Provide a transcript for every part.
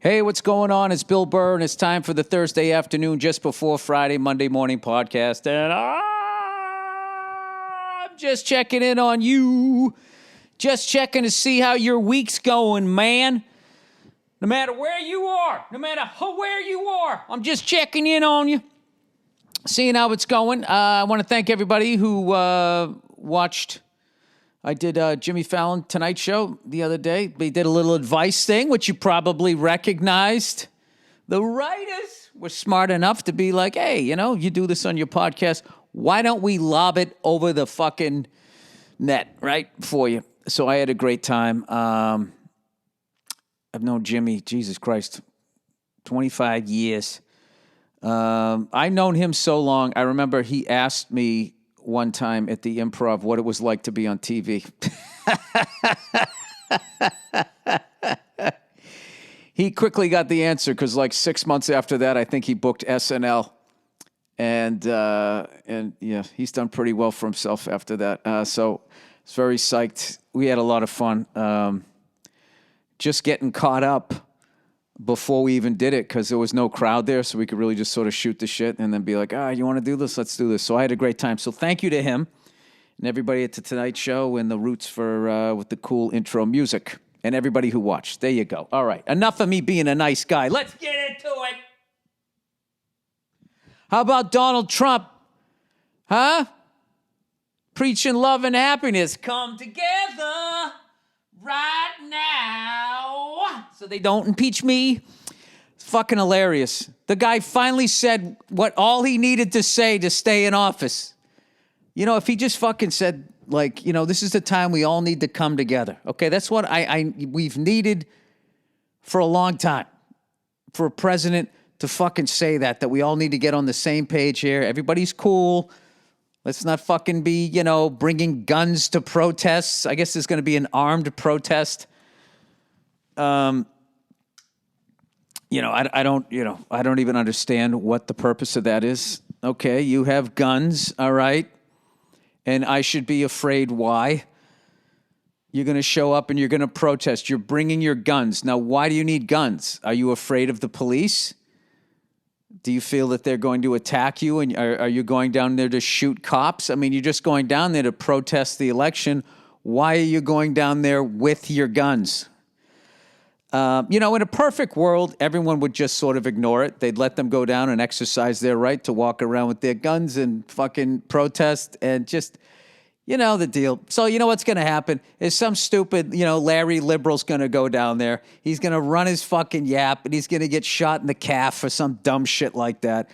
Hey, what's going on? It's Bill Burr, and it's time for the Thursday afternoon, just before Friday, Monday morning podcast. And I'm just checking in on you. Just checking to see how your week's going, man. No matter where you are, where you are, I'm just checking in on you, seeing how it's going. I want to thank everybody who watched. I did Jimmy Fallon Tonight Show the other day. We did a little advice thing, which you probably recognized. The writers were smart enough to be like, hey, you do this on your podcast. Why don't we lob it over the fucking net, right, for you? So I had a great time. I've known Jimmy, Jesus Christ, 25 years. I've known him so long. I remember he asked me one time at the Improv what it was like to be on TV. He quickly got the answer because like 6 months after that, I think he booked SNL. And yeah, he's done pretty well for himself after that. So it's very psyched. We had a lot of fun. Just getting caught up before we even did it because there was no crowd there, so we could really just sort of shoot the shit and then be like, you want to do this? Let's do this. So I had a great time. So thank you to him and everybody at the Tonight Show and the Roots for with the cool intro music and everybody who watched. There you go. All right. Enough of me being a nice guy. Let's get into it. How about Donald Trump? Huh? Preaching love and happiness. Come together right now so they don't impeach me. It's fucking hilarious. The guy finally said what all he needed to say to stay in office. If he just fucking said, like, this is the time we all need to come together. Okay, that's what we've needed for a long time. For a president to fucking say that we all need to get on the same page here. Everybody's cool. Let's not fucking be, bringing guns to protests. I guess there's going to be an armed protest. I don't even understand what the purpose of that is. Okay, you have guns, all right, and I should be afraid. Why? You're going to show up and you're going to protest. You're bringing your guns. Now, why do you need guns? Are you afraid of the police? Do you feel that they're going to attack you, and are you going down there to shoot cops? I mean, you're just going down there to protest the election. Why are you going down there with your guns? In a perfect world, everyone would just sort of ignore it. They'd let them go down and exercise their right to walk around with their guns and fucking protest and just, the deal. So what's going to happen is some stupid, Larry liberal's going to go down there. He's going to run his fucking yap and he's going to get shot in the calf or some dumb shit like that.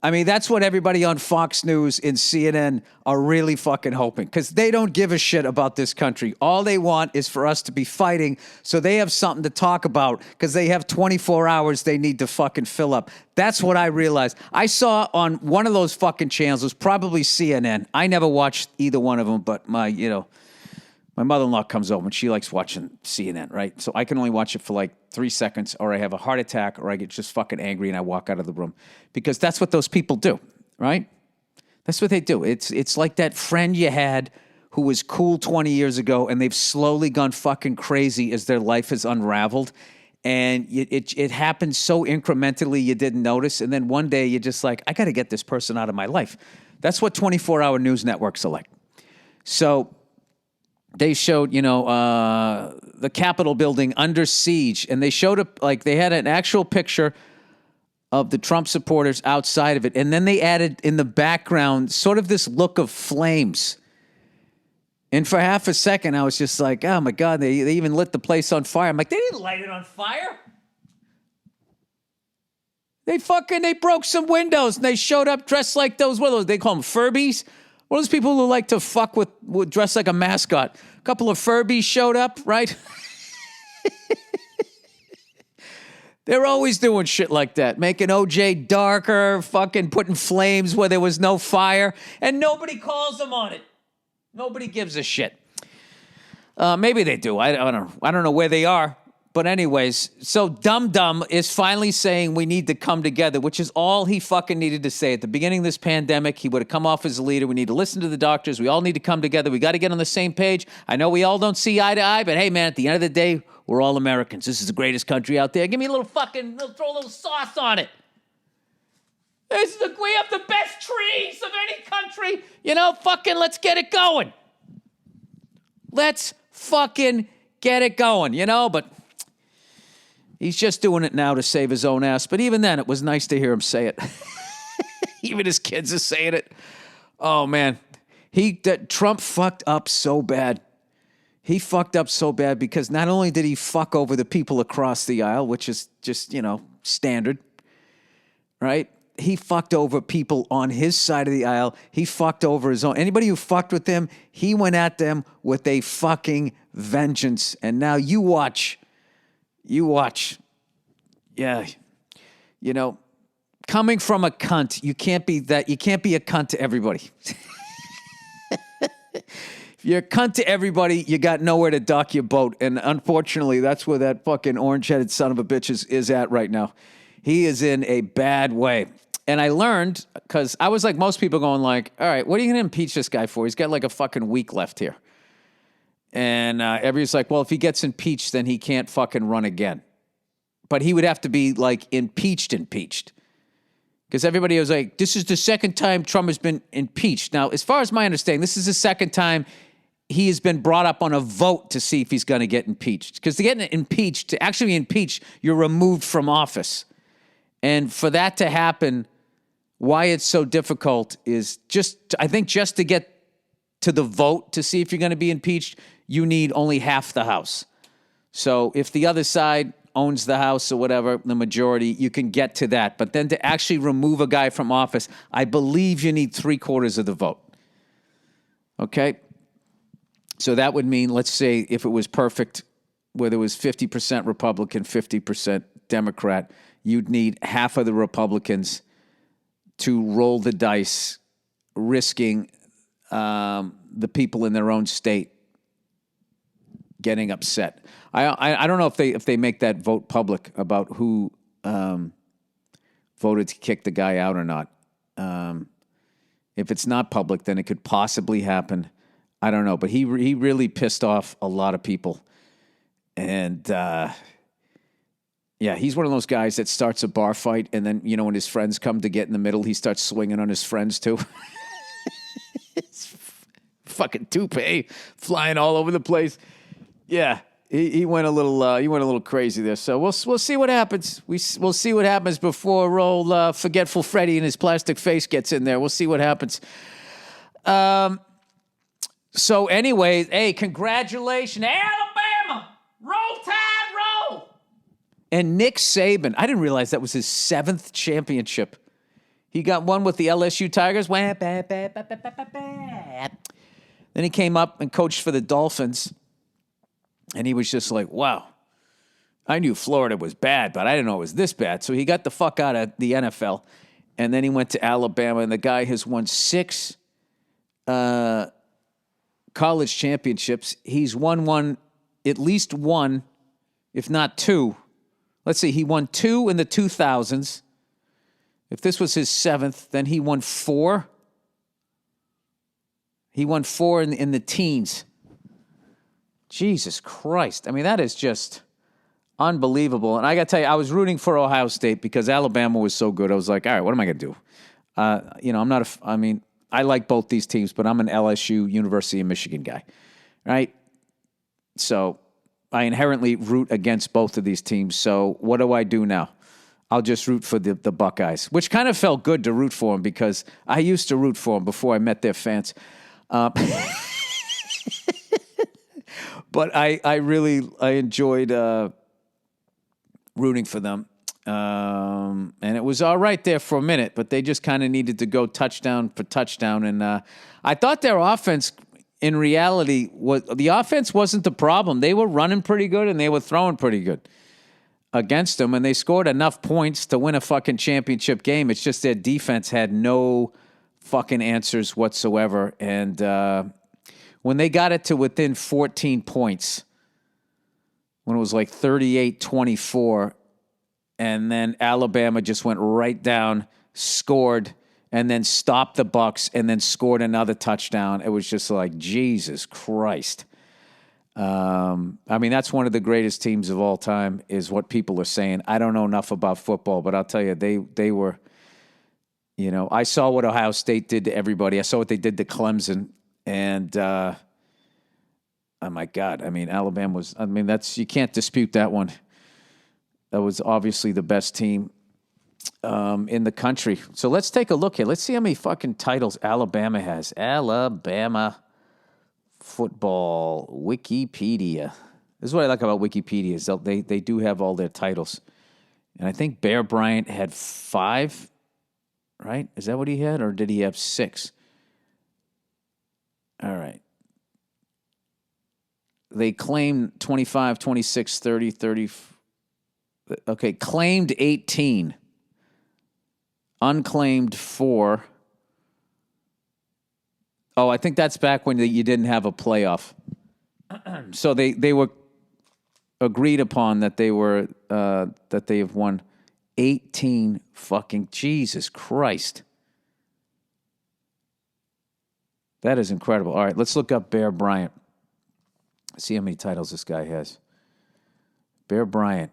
I mean, that's what everybody on Fox News and CNN are really fucking hoping, because they don't give a shit about this country. All they want is for us to be fighting so they have something to talk about, because they have 24 hours they need to fucking fill up. That's what I realized. I saw on one of those fucking channels, it was probably CNN. I never watched either one of them, but my mother-in-law comes over and she likes watching CNN, right? So I can only watch it for like 3 seconds, or I have a heart attack, or I get just fucking angry and I walk out of the room, because that's what those people do, right? That's what they do. It's like that friend you had who was cool 20 years ago and they've slowly gone fucking crazy as their life has unraveled. And it happens so incrementally you didn't notice. And then one day you're just like, I got to get this person out of my life. That's what 24-hour news networks are like. So they showed, the Capitol building under siege, and they showed they had an actual picture of the Trump supporters outside of it, and then they added in the background sort of this look of flames. And for half a second, I was just like, oh my God, they even lit the place on fire. I'm like, they didn't light it on fire. They broke some windows, and they showed up dressed like those, what are those? They call them Furbies. One of those people who like to fuck with dress like a mascot. A couple of Furbies showed up, right? They're always doing shit like that, making OJ darker, fucking putting flames where there was no fire, and nobody calls them on it. Nobody gives a shit. Maybe they do. I don't know where they are. But anyways, so Dum Dum is finally saying we need to come together, which is all he fucking needed to say. At the beginning of this pandemic, he would have come off as a leader. We need to listen to the doctors. We all need to come together. We got to get on the same page. I know we all don't see eye to eye, but hey, man, at the end of the day, we're all Americans. This is the greatest country out there. Give me a little fucking, throw a little sauce on it. We have the best trees of any country. Fucking let's get it going. Let's fucking get it going, but he's just doing it now to save his own ass. But even then, it was nice to hear him say it. Even his kids are saying it. Oh, man. Trump fucked up so bad. He fucked up so bad because not only did he fuck over the people across the aisle, which is just, standard, right? He fucked over people on his side of the aisle. He fucked over his own. Anybody who fucked with him, he went at them with a fucking vengeance. And now you watch. Yeah. Coming from a cunt, you can't be a cunt to everybody. If you're a cunt to everybody, you got nowhere to dock your boat. And unfortunately, that's where that fucking orange-headed son of a bitch is at right now. He is in a bad way. And I learned, because I was like most people going like, all right, what are you going to impeach this guy for? He's got like a fucking week left here. And everybody's like, well, if he gets impeached, then he can't fucking run again. But he would have to be like impeached. Because everybody was like, this is the second time Trump has been impeached. Now, as far as my understanding, this is the second time he has been brought up on a vote to see if he's going to get impeached. Because to get impeached, to actually be impeached, you're removed from office. And for that to happen, why it's so difficult is I think just to get to the vote to see if you're going to be impeached, you need only half the House. So if the other side owns the House or whatever, the majority, you can get to that. But then to actually remove a guy from office, I believe you need 3/4 of the vote. Okay? So that would mean, let's say, if it was perfect, where there was 50% Republican, 50% Democrat, you'd need half of the Republicans to roll the dice, risking the people in their own state getting upset. I don't know if they make that vote public about who voted to kick the guy out or not. If it's not public, then it could possibly happen. I don't know, but he really pissed off a lot of people, and yeah, he's one of those guys that starts a bar fight, and then when his friends come to get in the middle, he starts swinging on his friends too. It's fucking toupee flying all over the place. Yeah, he went a little crazy there. So we'll see what happens. We'll see what happens before old forgetful Freddy and his plastic face gets in there. We'll see what happens. So anyway, hey, congratulations, Alabama! Roll Tide, roll! And Nick Saban, I didn't realize that was his 7th championship. He got one with the LSU Tigers. Then he came up and coached for the Dolphins. And he was just like, wow, I knew Florida was bad, but I didn't know it was this bad. So he got the fuck out of the NFL. And then he went to Alabama, and the guy has won 6 college championships. He's won at least one, if not 2. Let's see, he won 2 in the 2000s. If this was his 7th, then he won 4. He won 4 in the teens. Jesus Christ. I mean, that is just unbelievable. And I got to tell you, I was rooting for Ohio State because Alabama was so good. I was like, all right, what am I going to do? I'm not I like both these teams, but I'm an LSU, University of Michigan guy, right? So I inherently root against both of these teams. So what do I do now? I'll just root for the Buckeyes, which kind of felt good to root for them because I used to root for them before I met their fans. But I really enjoyed rooting for them. And it was all right there for a minute, but they just kind of needed to go touchdown for touchdown. And I thought their offense, in reality, the offense wasn't the problem. They were running pretty good and they were throwing pretty good against them, and they scored enough points to win a fucking championship game. It's just their defense had no fucking answers whatsoever. And when they got it to within 14 points, when it was like 38-24, and then Alabama just went right down, scored, and then stopped the Bucks, and then scored another touchdown. It was just like, Jesus Christ. I mean, that's one of the greatest teams of all time, is what people are saying. I don't know enough about football, but I'll tell you, they were, I saw what Ohio State did to everybody. I saw what they did to Clemson, and oh my God, I mean, Alabama was, you can't dispute that one. That was obviously the best team in the country. So let's take a look here. Let's see how many fucking titles Alabama has. Alabama football Wikipedia. This is what I like about Wikipedia, is they do have all their titles. And I think Bear Bryant had 5, right? Is that what he had, or did he have 6? All right. They claimed 25, 26, 30, 30. Okay, claimed 18. Unclaimed 4. Oh, I think that's back when you didn't have a playoff. So they were agreed upon that they have won 18 fucking, Jesus Christ. That is incredible. All right, let's look up Bear Bryant. See how many titles this guy has. Bear Bryant.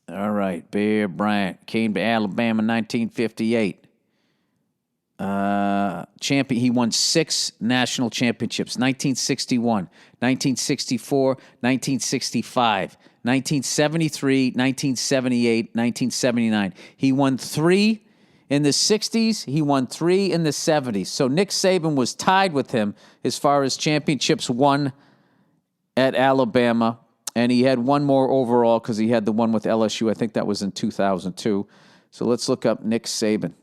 All right, Bear Bryant came to Alabama in 1958. Champion. He won 6 national championships: 1961, 1964, 1965, 1973, 1978, 1979. He won 3 in the 60s. He won 3 in the 70s. So Nick Saban was tied with him as far as championships won at Alabama. And he had one more overall because he had the one with LSU. I think that was in 2002. So let's look up Nick Saban.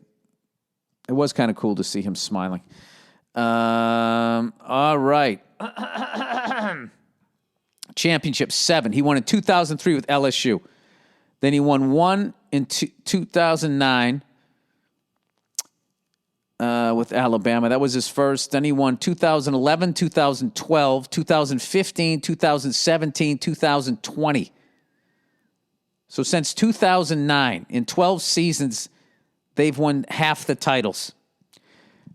It was kind of cool to see him smiling. All right. Championship 7. He won in 2003 with LSU. Then he won 1 in 2009 with Alabama. That was his first. Then he won 2011, 2012, 2015, 2017, 2020. So since 2009, in 12 seasons, they've won half the titles.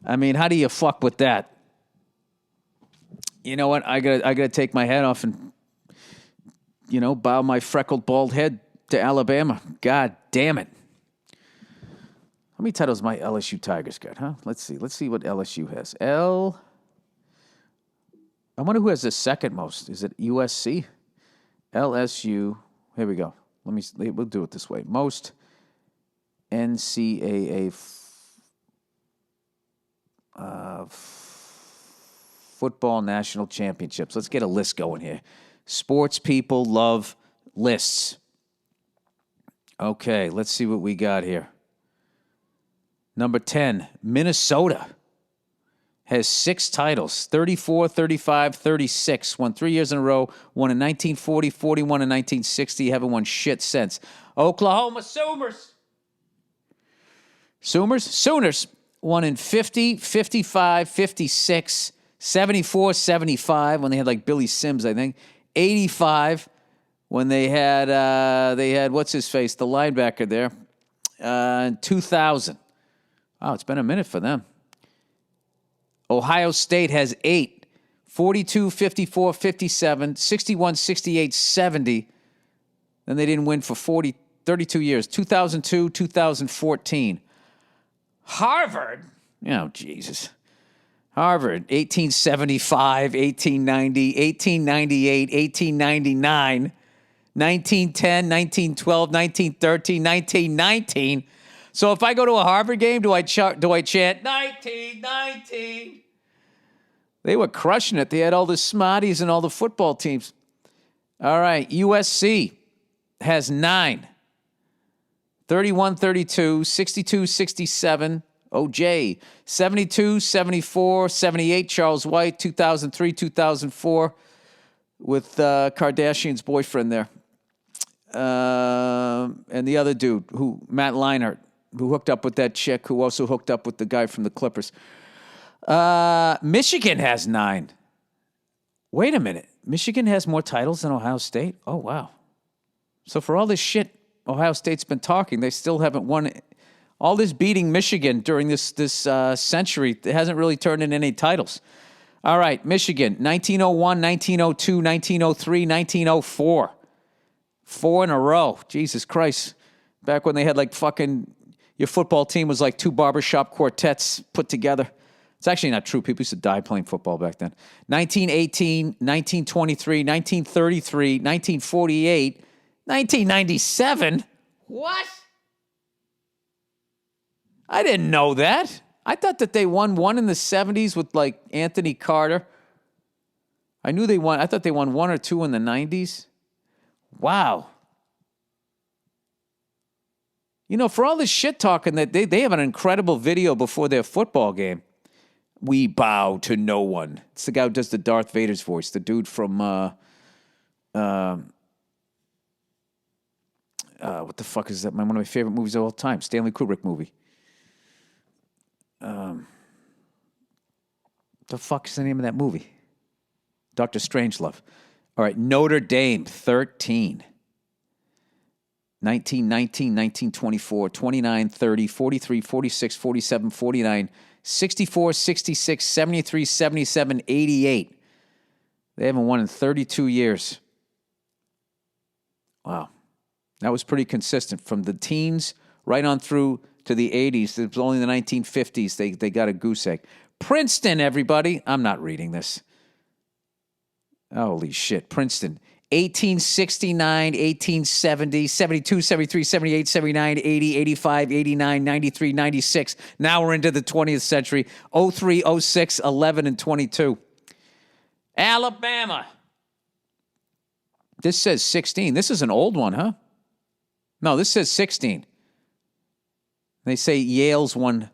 I mean, how do you fuck with that? You know what? I gotta take my hat off and, bow my freckled bald head to Alabama. God damn it. How many titles my LSU Tigers got, huh? Let's see. Let's see what LSU has. I wonder who has the second most. Is it USC? LSU. Here we go. We'll do it this way. Most NCAA football national championships. Let's get a list going here. Sports people love lists. Okay, let's see what we got here. Number 10, Minnesota has 6 titles, 34, 35, 36. Won 3 years in a row. Won in 1940, 41, and 1960. Haven't won shit since. Oklahoma Sooners won in 50, 55, 56, 74, 75 when they had like Billy Sims, I think. 85 when they had what's his face, the linebacker there. 2000. Wow, it's been a minute for them. Ohio State has 8. 42, 54, 57, 61, 68, 70. Then they didn't win for 32 years. 2002, 2014. Harvard, Jesus. Harvard, 1875, 1890, 1898, 1899, 1910, 1912, 1913, 1919. So if I go to a Harvard game, do I chant 1919? They were crushing it. They had all the smarties and all the football teams. All right, USC has 9. 31, 32, 62, 67, OJ, 72, 74, 78, Charles White, 2003, 2004, with Kardashian's boyfriend there. And the other dude, Matt Leinart, who hooked up with that chick, who also hooked up with the guy from the Clippers. Michigan has 9. Wait a minute. Michigan has more titles than Ohio State? Oh, wow. So for all this shit Ohio State's been talking, they still haven't won. All this beating Michigan during this century, it hasn't really turned into any titles. All right, Michigan, 1901, 1902, 1903, 1904. 4 in a row. Jesus Christ. Back when they had like fucking, your football team was like 2 barbershop quartets put together. It's actually not true. People used to die playing football back then. 1918, 1923, 1933, 1948, 1997. What? I didn't know that. I thought that they won one in the 70s with like Anthony Carter. I knew they won. I thought they won 1 or 2 in the 90s. Wow. You know, for all this shit talking, that they have an incredible video before their football game. We bow to no one. It's the guy who does the Darth Vader's voice, the dude from what the fuck is that? One of my favorite movies of all time, Stanley Kubrick movie. The fuck is the name of that movie? Dr. Strangelove. All right, Notre Dame, 13. 1919, 1924, 29, 30, 43, 46, 47, 49, 64, 66, 73, 77, 88. They haven't won in 32 years. Wow. That was pretty consistent. From the teens right on through to the 80s. It was only the 1950s they got a goose egg. Princeton, everybody. I'm not reading this. Holy shit. Princeton. 1869, 1870, 72, 73, 78, 79, 80, 85, 89, 93, 96. Now we're into the 20th century. 03, 06, 11, and 22. Alabama. This says 16. This is an old one, huh? No, this says 16. They say Yale's won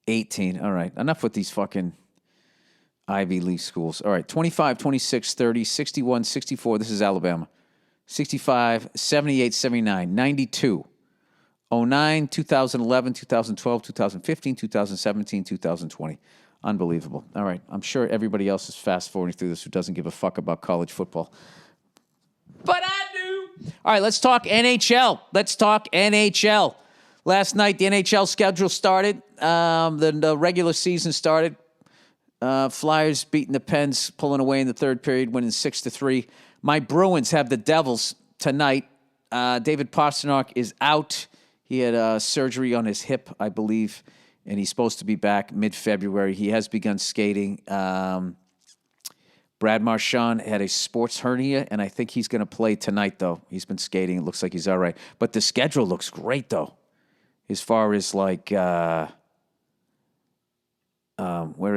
18. All right, enough with these fucking Ivy League schools. All right, 25, 26, 30, 61, 64. This is Alabama. 65, 78, 79, 92, 09, 2011, 2012, 2015, 2017, 2020. Unbelievable. All right, I'm sure everybody else is fast-forwarding through this who doesn't give a fuck about college football. But I do. All right, let's talk NHL. Let's talk NHL. Last night, the NHL schedule started. The regular season started. Flyers beating the Pens, pulling away in the third period, winning 6-3. My Bruins have the Devils tonight. David Pastrnak is out. He had surgery on his hip, I believe, and he's supposed to be back mid-February. He has begun skating. Brad Marchand had a sports hernia, and I think he's going to play tonight, though. He's been skating. It looks like he's all right. But the schedule looks great, though, as far as, like, where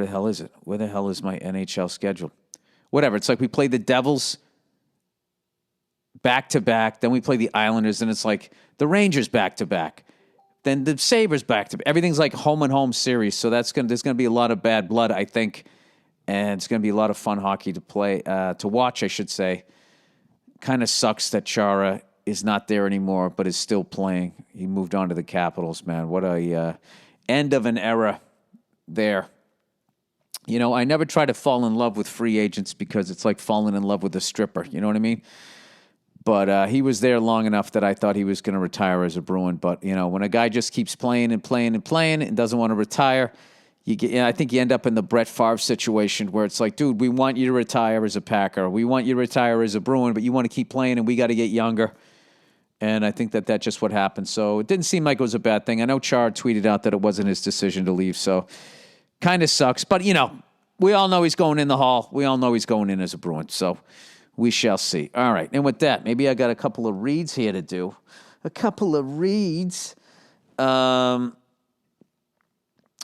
the hell is it? Where the hell is my NHL schedule? Whatever. It's like we play the Devils back-to-back. Then we play the Islanders, and it's like the Rangers back-to-back. Then the Sabres back-to-back. Everything's like home-and-home series, so there's going to be a lot of bad blood, I think. And it's going to be a lot of fun hockey to play, to watch, I should say. Kind of sucks that Chara is not there anymore, but is still playing. He moved on to the Capitals, man. What a end of an era there. You know, I never try to fall in love with free agents because it's like falling in love with a stripper. You know what I mean? But he was there long enough that I thought he was going to retire as a Bruin. But, you know, when a guy just keeps playing and playing and playing and doesn't want to retire, I think you end up in the Brett Favre situation where it's like, dude, we want you to retire as a Packer. We want you to retire as a Bruin, but you want to keep playing and we got to get younger. And I think that's just what happened. So it didn't seem like it was a bad thing. I know Char tweeted out that it wasn't his decision to leave, so kind of sucks. But, you know, we all know he's going in the Hall. We all know he's going in as a Bruin, so we shall see. All right, and with that, maybe I got a couple of reads here to do. A couple of reads.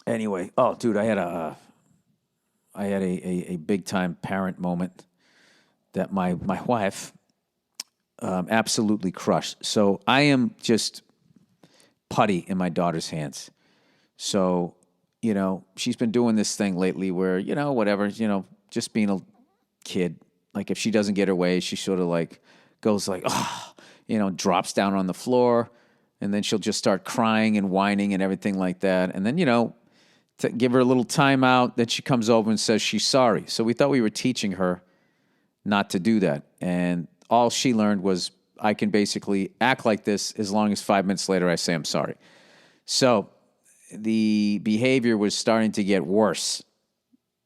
Anyway, oh, dude, I had a big-time parent moment that my wife absolutely crushed. So I am just putty in my daughter's hands. So, you know, she's been doing this thing lately where, you know, whatever, you know, just being a kid. Like if she doesn't get her way, she sort of like goes like, oh, you know, drops down on the floor. And then she'll just start crying and whining and everything like that. And then, you know, to give her a little time out, then she comes over and says she's sorry. So we thought we were teaching her not to do that. And all she learned was I can basically act like this as long as 5 minutes later I say I'm sorry. So the behavior was starting to get worse,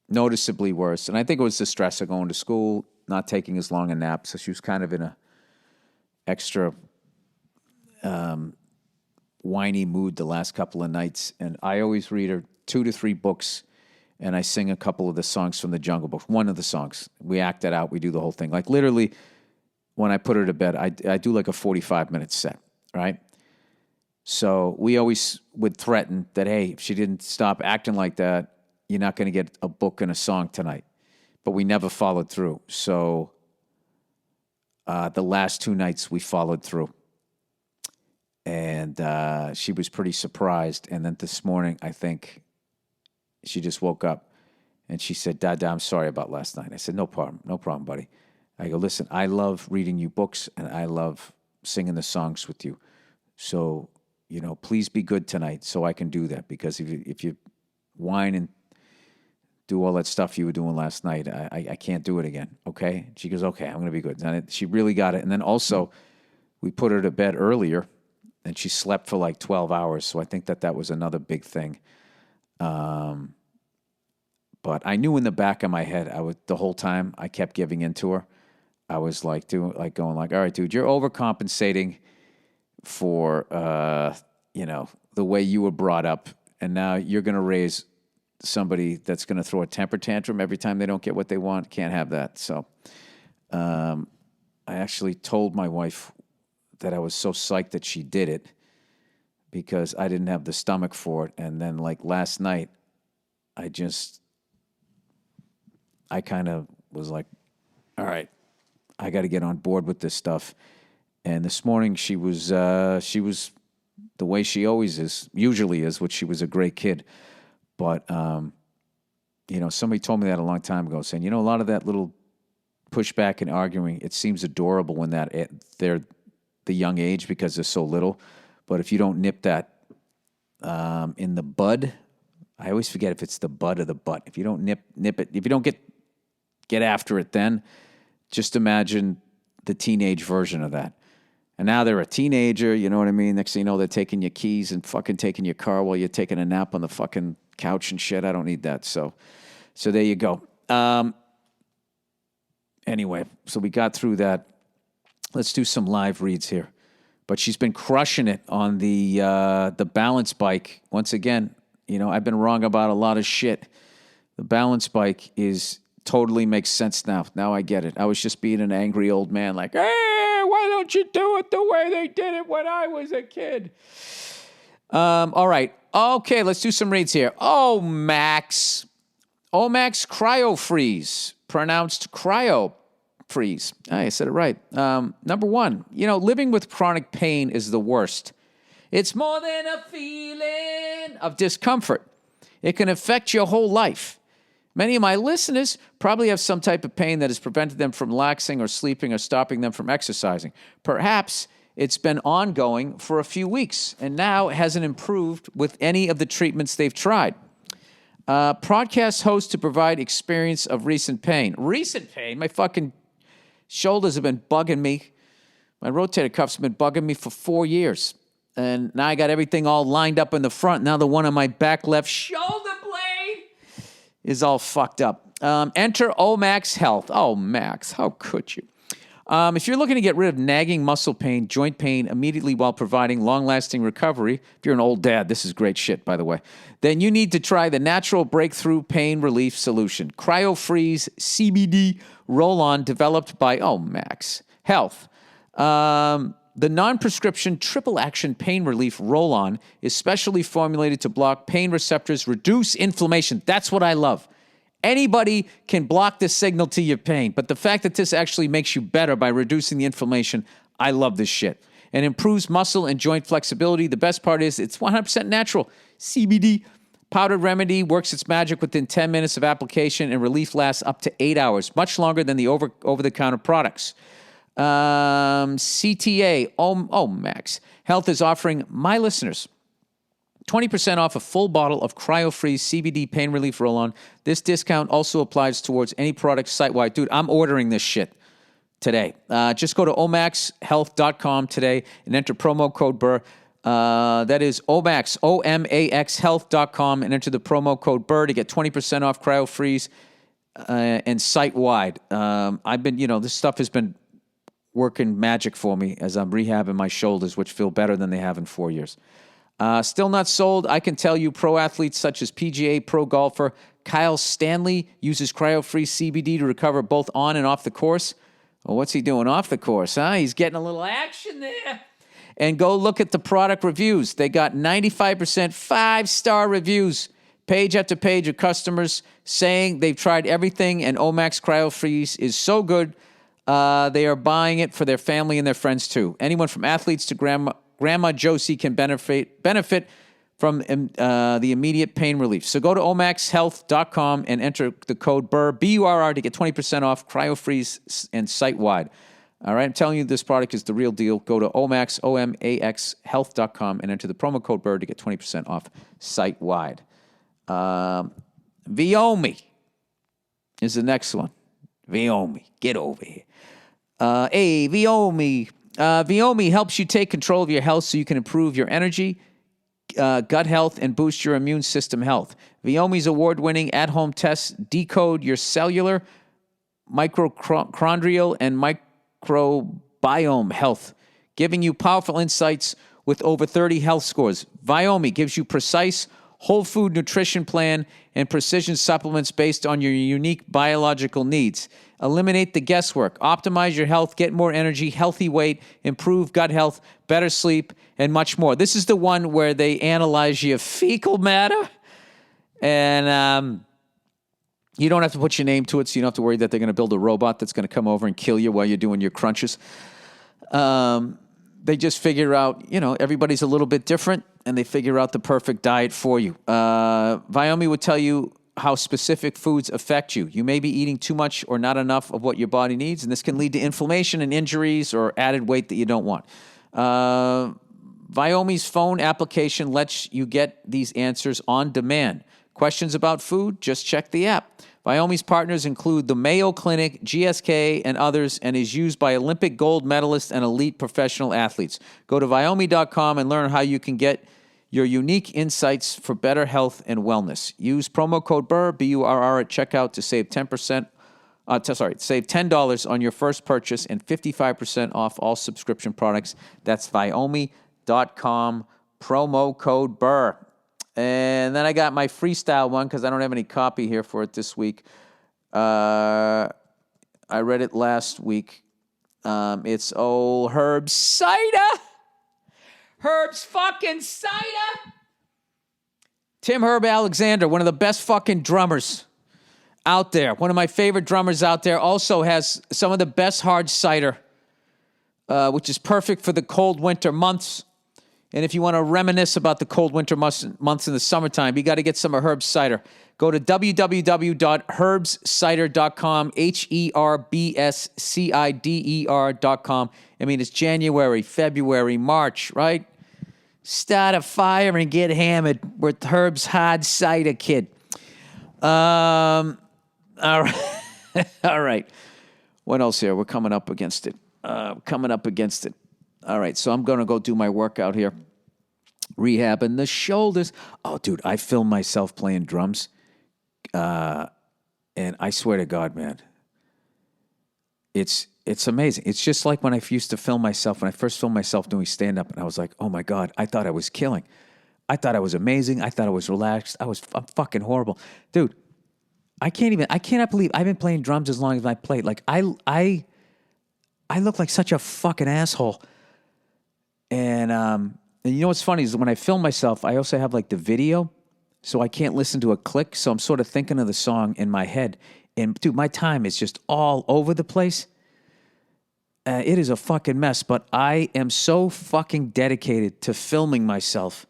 noticeably worse. And I think it was the stress of going to school, not taking as long a nap. So she was kind of in a extra whiny mood the last couple of nights. And I always read her 2 to 3 books, and I sing a couple of the songs from the Jungle Book. One of the songs. We act that out. We do the whole thing. Like literally, when I put her to bed, I do like a 45-minute set, right? So we always would threaten that, hey, if she didn't stop acting like that, you're not going to get a book and a song tonight. But we never followed through. So the last 2 nights we followed through. And she was pretty surprised. And then this morning, I think she just woke up and she said, Dad, I'm sorry about last night. I said, no problem, buddy. I go, listen, I love reading you books and I love singing the songs with you. So, please be good tonight so I can do that. Because if you whine and do all that stuff you were doing last night, I can't do it again, okay? She goes, okay, I'm going to be good. And she really got it. And then also, we put her to bed earlier, and she slept for like 12 hours. So I think that was another big thing. But I knew in the back of my head, the whole time I kept giving in to her. I was going like, all right, dude, you're overcompensating for, the way you were brought up. And now you're going to raise somebody that's going to throw a temper tantrum every time they don't get what they want. Can't have that. So I actually told my wife that I was so psyched that she did it because I didn't have the stomach for it. And then like last night, I kind of was like, all right, I got to get on board with this stuff. And this morning she was the way she usually is, which she was a great kid. But, somebody told me that a long time ago saying, a lot of that little pushback and arguing, it seems adorable when they're the young age because they're so little. But if you don't nip that in the bud, I always forget if it's the bud or the butt. If you don't nip it, if you don't get after it, then just imagine the teenage version of that. And now they're a teenager, you know what I mean? Next thing you know, they're taking your keys and fucking taking your car while you're taking a nap on the fucking couch and shit. I don't need that. So there you go. Anyway, so we got through that. Let's do some live reads here. But she's been crushing it on the balance bike. Once again, I've been wrong about a lot of shit. The balance bike totally makes sense now. Now I get it. I was just being an angry old man like, hey, why don't you do it the way they did it when I was a kid? All right. Okay, let's do some reads here. Omax Cryo Freeze. Pronounced Cryo Freeze. I said it right. Number 1, living with chronic pain is the worst. It's more than a feeling of discomfort. It can affect your whole life. Many of my listeners probably have some type of pain that has prevented them from relaxing or sleeping or stopping them from exercising. Perhaps it's been ongoing for a few weeks and now hasn't improved with any of the treatments they've tried. Podcast host to provide experience of recent pain. Recent pain? My fucking shoulders have been bugging me. My rotator cuffs have been bugging me for 4 years. And now I got everything all lined up in the front. Now the one on my back left shoulder blade is all fucked up. Enter Omax Health. Oh, Max, how could you? If you're looking to get rid of nagging muscle pain, joint pain immediately while providing long-lasting recovery, if you're an old dad, this is great shit, by the way, then you need to try the natural breakthrough pain relief solution, CryoFreeze CBD Roll-On, developed by Omax Health. The non-prescription triple-action pain relief roll-on is specially formulated to block pain receptors, reduce inflammation. That's what I love. Anybody can block the signal to your pain, but the fact that this actually makes you better by reducing the inflammation, I love this shit. And improves muscle and joint flexibility. The best part is it's 100% natural. CBD powdered remedy works its magic within 10 minutes of application, and relief lasts up to 8 hours, much longer than the over-the-counter products. CTA, Omax Health is offering my listeners 20% off a full bottle of cryo-freeze CBD pain relief roll-on. This discount also applies towards any product site-wide. Dude, I'm ordering this shit today. Just go to omaxhealth.com today and enter promo code Burr. That is Omax, O-M-A-X health.com, and enter the promo code Burr to get 20% off cryo-freeze and site-wide. I've been, this stuff has been working magic for me as I'm rehabbing my shoulders, which feel better than they have in 4 years. Still not sold? I can tell you pro athletes such as PGA pro golfer Kyle Stanley uses cryo-freeze CBD to recover both on and off the course. Well, what's he doing off the course, huh? He's getting a little action there. And go look at the product reviews. They got 95% five-star reviews, page after page of customers saying they've tried everything and Omax cryo-freeze is so good, they are buying it for their family and their friends too. Anyone from athletes to Grandma Josie can benefit from the immediate pain relief. So go to omaxhealth.com and enter the code Burr, B-U-R-R, to get 20% off cryo-freeze and site-wide. All right, I'm telling you this product is the real deal. Go to Omax, O-M-A-X, health.com and enter the promo code Burr to get 20% off site-wide. Viomi is the next one. Viomi, get over here. Hey, Viomi. Viomi helps you take control of your health so you can improve your energy, gut health, and boost your immune system health. Viomi's award-winning at-home tests decode your cellular, mitochondrial, and microbiome health, giving you powerful insights with over 30 health scores. Viomi gives you precise, whole food nutrition plan and precision supplements based on your unique biological needs. Eliminate the guesswork, optimize your health, get more energy, healthy weight, improve gut health, better sleep, and much more. This is the one where they analyze your fecal matter, and you don't have to put your name to it, so you don't have to worry that they're going to build a robot that's going to come over and kill you while you're doing your crunches. They just figure out, everybody's a little bit different, and they figure out the perfect diet for you. Viomi would tell you how specific foods affect you. You may be eating too much or not enough of what your body needs, and this can lead to inflammation and injuries or added weight that you don't want. Viomi's phone application lets you get these answers on demand. Questions about food? Just check the app. Viomi's partners include the Mayo Clinic, GSK, and others, and is used by Olympic gold medalists and elite professional athletes. Go to Viomi.com and learn how you can get your unique insights for better health and wellness. Use promo code Burr, B-U-R-R, at checkout to save 10%. Save $10 on your first purchase and 55% off all subscription products. That's Viomi.com, promo code Burr. And then I got my freestyle one because I don't have any copy here for it this week. I read it last week. It's old Herb Cider. Herb's fucking cider. Tim Herb Alexander, one of the best fucking drummers out there. One of my favorite drummers out there. Also has some of the best hard cider, which is perfect for the cold winter months. And if you want to reminisce about the cold winter months in the summertime, you got to get some of Herb's cider. Go to www.herbscider.com, HERBSCIDER.com. I mean, it's January, February, March, right? Start a fire and get hammered with Herb's hard cider, kid. All right. All right. What else here? We're coming up against it. All right, so I'm going to go do my workout here. Rehabbing the shoulders. Oh, dude, I filmed myself playing drums. And I swear to God, man, it's amazing. It's just like when I used to film myself, when I first filmed myself doing stand-up, and I was like, oh my God, I thought I was killing. I thought I was amazing. I thought I was relaxed. I'm fucking horrible. Dude, I cannot believe I've been playing drums as long as I played. Like, I look like such a fucking asshole. And you know what's funny is when I film myself, I also have like the video, so I can't listen to a click. So I'm sort of thinking of the song in my head. And dude, my time is just all over the place. It is a fucking mess, but I am so fucking dedicated to filming myself.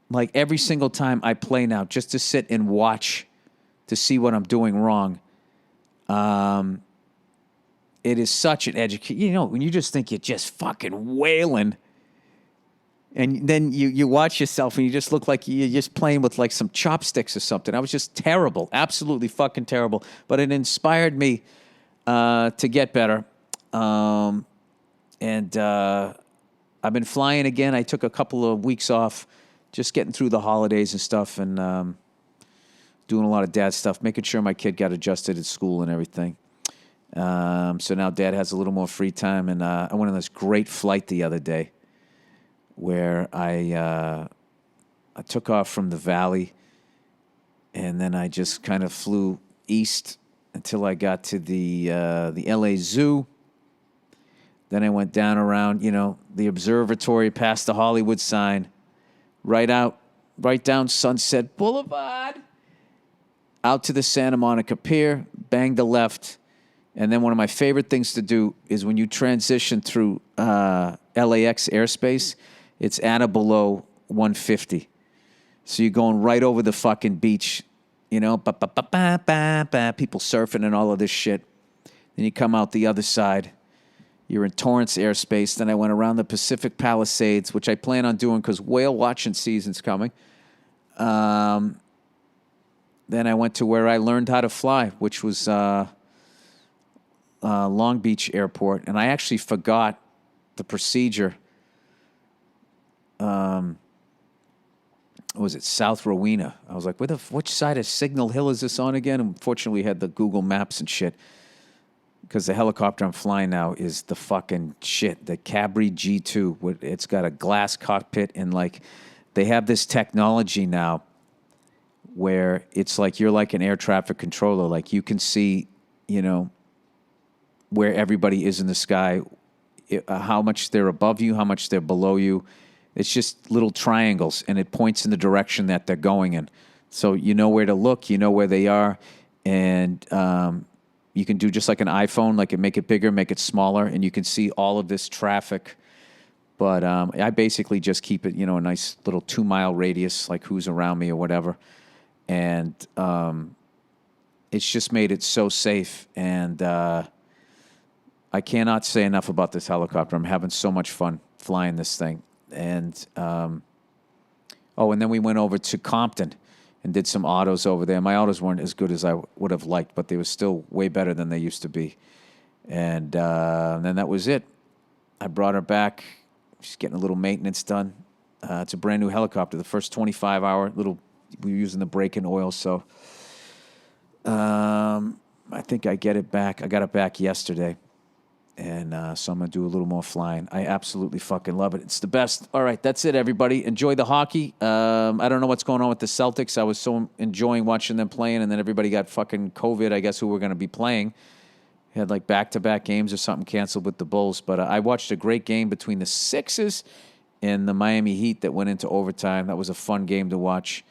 Like every single time I play now, just to sit and watch to see what I'm doing wrong. It is such an education. You know, when you just think you're just fucking wailing, And then you watch yourself and you just look like you're just playing with like some chopsticks or something. I was just terrible, absolutely fucking terrible. But it inspired me to get better. And I've been flying again. I took a couple of weeks off, just getting through the holidays and stuff, and doing a lot of dad stuff, making sure my kid got adjusted at school and everything. So now dad has a little more free time, and I went on this great flight the other day where I took off from the valley, and then I just kind of flew east until I got to the LA Zoo. Then I went down around, the observatory, past the Hollywood sign, right down Sunset Boulevard, out to the Santa Monica Pier, banged a left. And then one of my favorite things to do is when you transition through LAX airspace, it's at or below 150. So you're going right over the fucking beach, people surfing and all of this shit. Then you come out the other side. You're in Torrance airspace. Then I went around the Pacific Palisades, which I plan on doing because whale watching season's coming. Then I went to where I learned how to fly, which was Long Beach Airport. And I actually forgot the procedure. What was it, South Rowena? I was like, which side of Signal Hill is this on again? And fortunately, we had the Google Maps and shit. Because the helicopter I'm flying now is the fucking shit. The Cabri G2. It's got a glass cockpit, and like they have this technology now where it's like you're like an air traffic controller. Like you can see, where everybody is in the sky, how much they're above you, how much they're below you. It's just little triangles, and it points in the direction that they're going in. So you know where to look, you know where they are, and you can do just like an iPhone, like make it bigger, make it smaller, and you can see all of this traffic. But I basically just keep it, a nice little 2-mile radius, like who's around me or whatever. And it's just made it so safe. And I cannot say enough about this helicopter. I'm having so much fun flying this thing. And and then we went over to Compton and did some autos over there. My autos weren't as good as I would have liked, but they were still way better than they used to be. And then that was it. I brought her back. She's getting a little maintenance done. It's a brand new helicopter. The first 25-hour we were using the brake-in oil, so I think I get it back. I got it back yesterday. And so I'm going to do a little more flying. I absolutely fucking love it. It's the best. All right, that's it, everybody. Enjoy the hockey. I don't know what's going on with the Celtics. I was so enjoying watching them playing, and then everybody got fucking COVID, I guess, who were going to be playing. Had like back-to-back games or something canceled with the Bulls. But I watched a great game between the Sixers and the Miami Heat that went into overtime. That was a fun game to watch.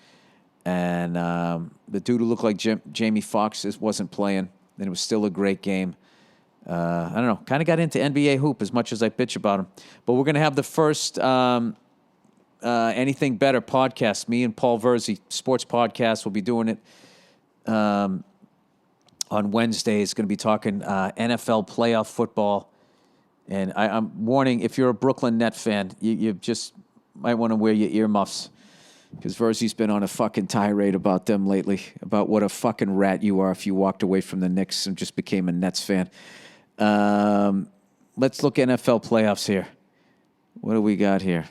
And the dude who looked like Jamie Foxx wasn't playing, and it was still a great game. I don't know, kind of got into NBA hoop as much as I bitch about him. But we're going to have the first Anything Better podcast. Me and Paul Verzi, sports podcast. We'll be doing it on Wednesday. It's going to be talking NFL playoff football. And I'm warning, if you're a Brooklyn Net fan, you just might want to wear your earmuffs. Because Verzi's been on a fucking tirade about them lately, about what a fucking rat you are if you walked away from the Knicks and just became a Nets fan. Let's look NFL playoffs here. What do we got here?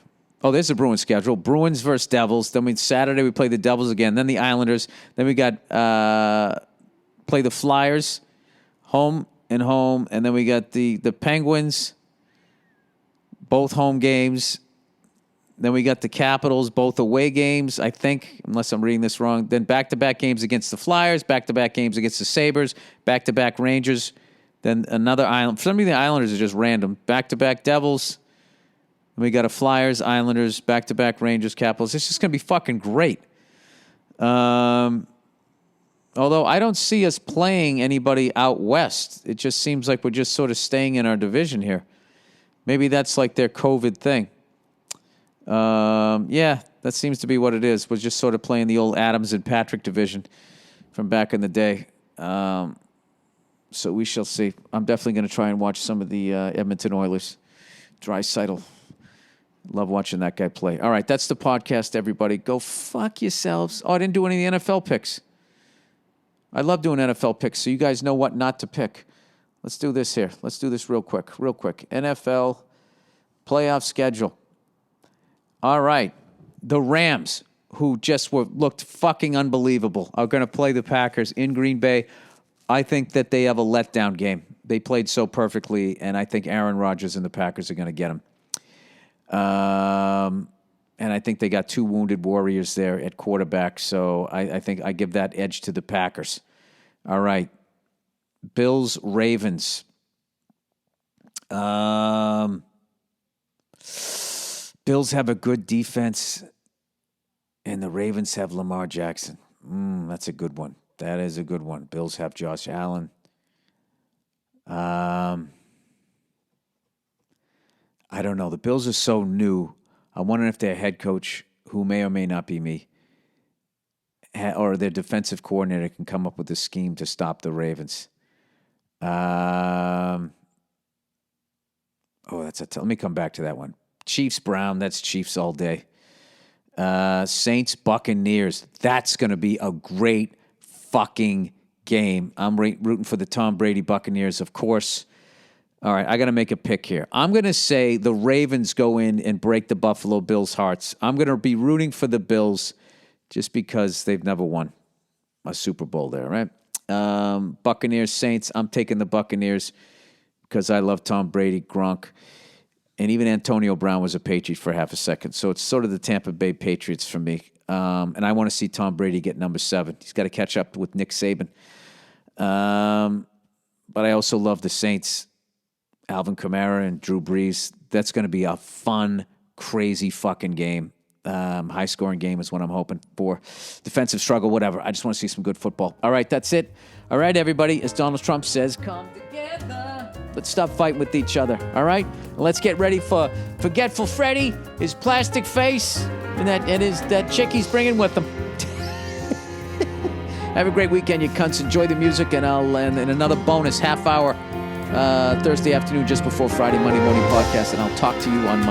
Oh, there's the Bruins schedule. Bruins versus Devils. Then Saturday we play the Devils again. Then the Islanders. Then we got play the Flyers, home and home. And then we got the Penguins, both home games. Then we got the Capitals, both away games, I think, unless I'm reading this wrong. Then back-to-back games against the Flyers, back-to-back games against the Sabres, back-to-back Rangers. Then another Island. For some reason, the Islanders are just random. Back-to-back Devils. Then we got a Flyers, Islanders, back-to-back Rangers, Capitals. It's just going to be fucking great. Although I don't see us playing anybody out west. It just seems like we're just sort of staying in our division here. Maybe that's like their COVID thing. Yeah, that seems to be what it is. We're just sort of playing the old Adams and Patrick division from back in the day. So we shall see. I'm definitely going to try and watch some of the Edmonton Oilers. Draisaitl Love watching that guy play. All right, that's the podcast, everybody. Go fuck yourselves. Oh, I didn't do any of the NFL picks. I love doing NFL picks, so you guys know what not to pick. Let's do this here. Let's do this real quick. NFL playoff schedule. All right. The Rams, who just looked fucking unbelievable, are going to play the Packers in Green Bay. I think that they have a letdown game. They played so perfectly, and I think Aaron Rodgers and the Packers are going to get them. And I think they got 2 wounded warriors there at quarterback, so I think I give that edge to the Packers. All right. Bills, Ravens. Bills have a good defense, and the Ravens have Lamar Jackson. That's a good one. That is a good one. Bills have Josh Allen. I don't know. The Bills are so new. I'm wondering if their head coach, who may or may not be me, or their defensive coordinator can come up with a scheme to stop the Ravens. Let me come back to that one. Chiefs, Brown, that's Chiefs all day. Saints, Buccaneers. That's going to be a great fucking game. I'm rooting for the Tom Brady Buccaneers, of course. All right, I got to make a pick here. I'm going to say the Ravens go in and break the Buffalo Bills' hearts. I'm going to be rooting for the Bills just because they've never won a Super Bowl there, right? Buccaneers, Saints. I'm taking the Buccaneers because I love Tom Brady, Gronk, and even Antonio Brown was a Patriot for half a second. So it's sort of the Tampa Bay Patriots for me. And I want to see Tom Brady get number 7. He's got to catch up with Nick Saban. But I also love the Saints. Alvin Kamara and Drew Brees. That's going to be a fun, crazy fucking game. High-scoring game is what I'm hoping for. Defensive struggle, whatever. I just want to see some good football. All right, that's it. All right, everybody, as Donald Trump says, come together. Let's stop fighting with each other, all right? Let's get ready for Forgetful Freddy, his plastic face, and that chick he's bringing with him. Have a great weekend, you cunts. Enjoy the music, and I'll end in another bonus half hour Thursday afternoon just before Friday, Monday morning podcast, and I'll talk to you on Monday.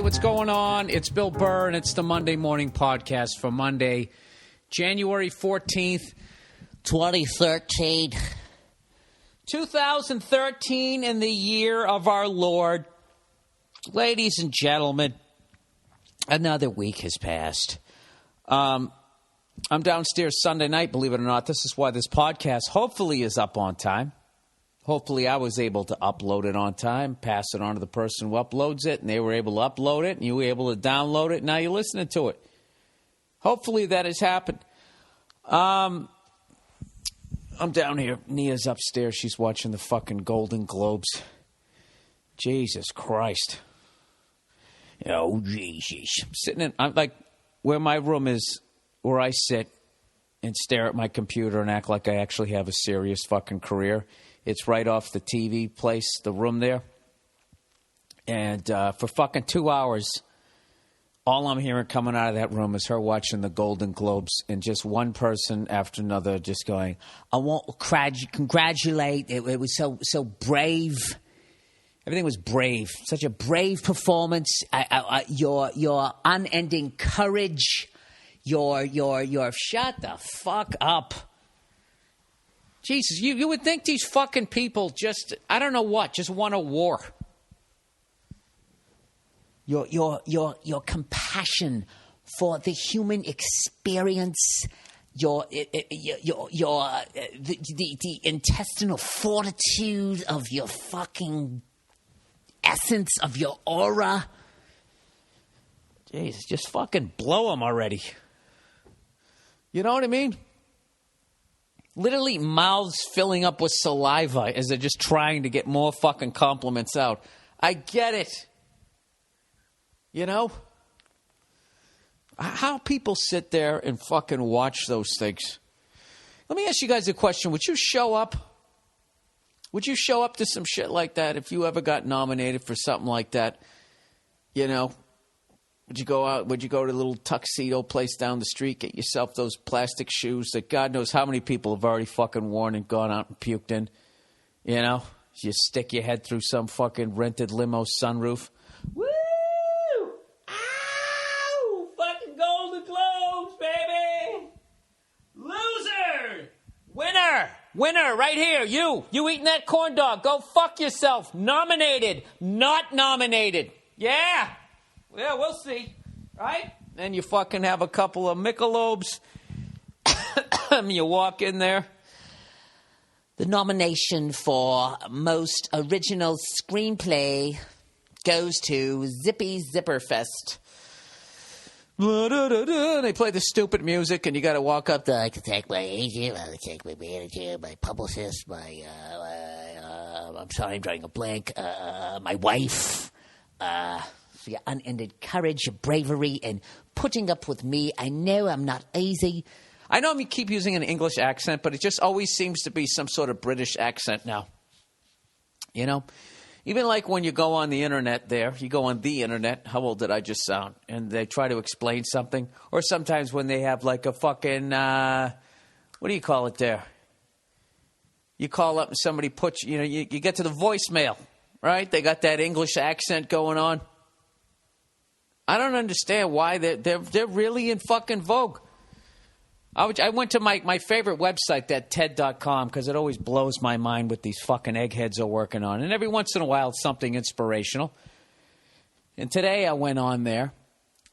What's going on? It's Bill Burr, and it's the Monday Morning Podcast for Monday, January 14th, 2013. 2013 in the year of our Lord. Ladies and gentlemen, another week has passed. I'm downstairs Sunday night, believe it or not. This is why this podcast hopefully is up on time. Hopefully I was able to upload it on time, pass it on to the person who uploads it, and they were able to upload it, and you were able to download it, and now you're listening to it. Hopefully that has happened. I'm down here. Nia's upstairs. She's watching the fucking Golden Globes. Jesus Christ. Oh, Jesus. I'm like, where my room is, where I sit and stare at my computer and act like I actually have a serious fucking career. It's right off the TV place, the room there. And for fucking 2 hours, all I'm hearing coming out of that room is her watching the Golden Globes and just one person after another just going, I want to congratulate. It was so brave. Everything was brave. Such a brave performance. Your unending courage. Your shut the fuck up. Jesus, you would think these fucking people just, I don't know what, just want a war. Your compassion for the human experience, the intestinal fortitude of your fucking essence, of your aura. Jeez, just fucking blow them already. You know what I mean? Literally mouths filling up with saliva as they're just trying to get more fucking compliments out. I get it. You know? How people sit there and fucking watch those things. Let me ask you guys a question. Would you show up? Would you show up to some shit like that if you ever got nominated for something like that? You know? Would you go out? Would you go to a little tuxedo place down the street, get yourself those plastic shoes that God knows how many people have already fucking worn and gone out and puked in? You know? You stick your head through some fucking rented limo sunroof. Woo! Ow! Fucking Golden Globes, baby! Loser! Winner! Winner, right here. You eating that corn dog. Go fuck yourself. Nominated. Not nominated. Yeah. Yeah, we'll see. Right? Then you fucking have a couple of Michelobes. You walk in there. The nomination for most original screenplay goes to Zippy Zipperfest. They play the stupid music, and you got to walk up there. I can thank my agent, I can thank my manager, my publicist, I'm sorry, I'm drawing a blank, my wife, for your unended courage, your bravery, and putting up with me. I know I'm not easy. I know you keep using an English accent, but it just always seems to be some sort of British accent now. You know? Even like when you go on the internet there, you go on the internet, how old did I just sound? And they try to explain something. Or sometimes when they have like a fucking, what do you call it there? You call up and somebody puts, you get to the voicemail, right? They got that English accent going on. I don't understand why they're really in fucking vogue. I went to my favorite website, that TED.com, because it always blows my mind what these fucking eggheads are working on. And every once in a while, it's something inspirational. And today I went on there,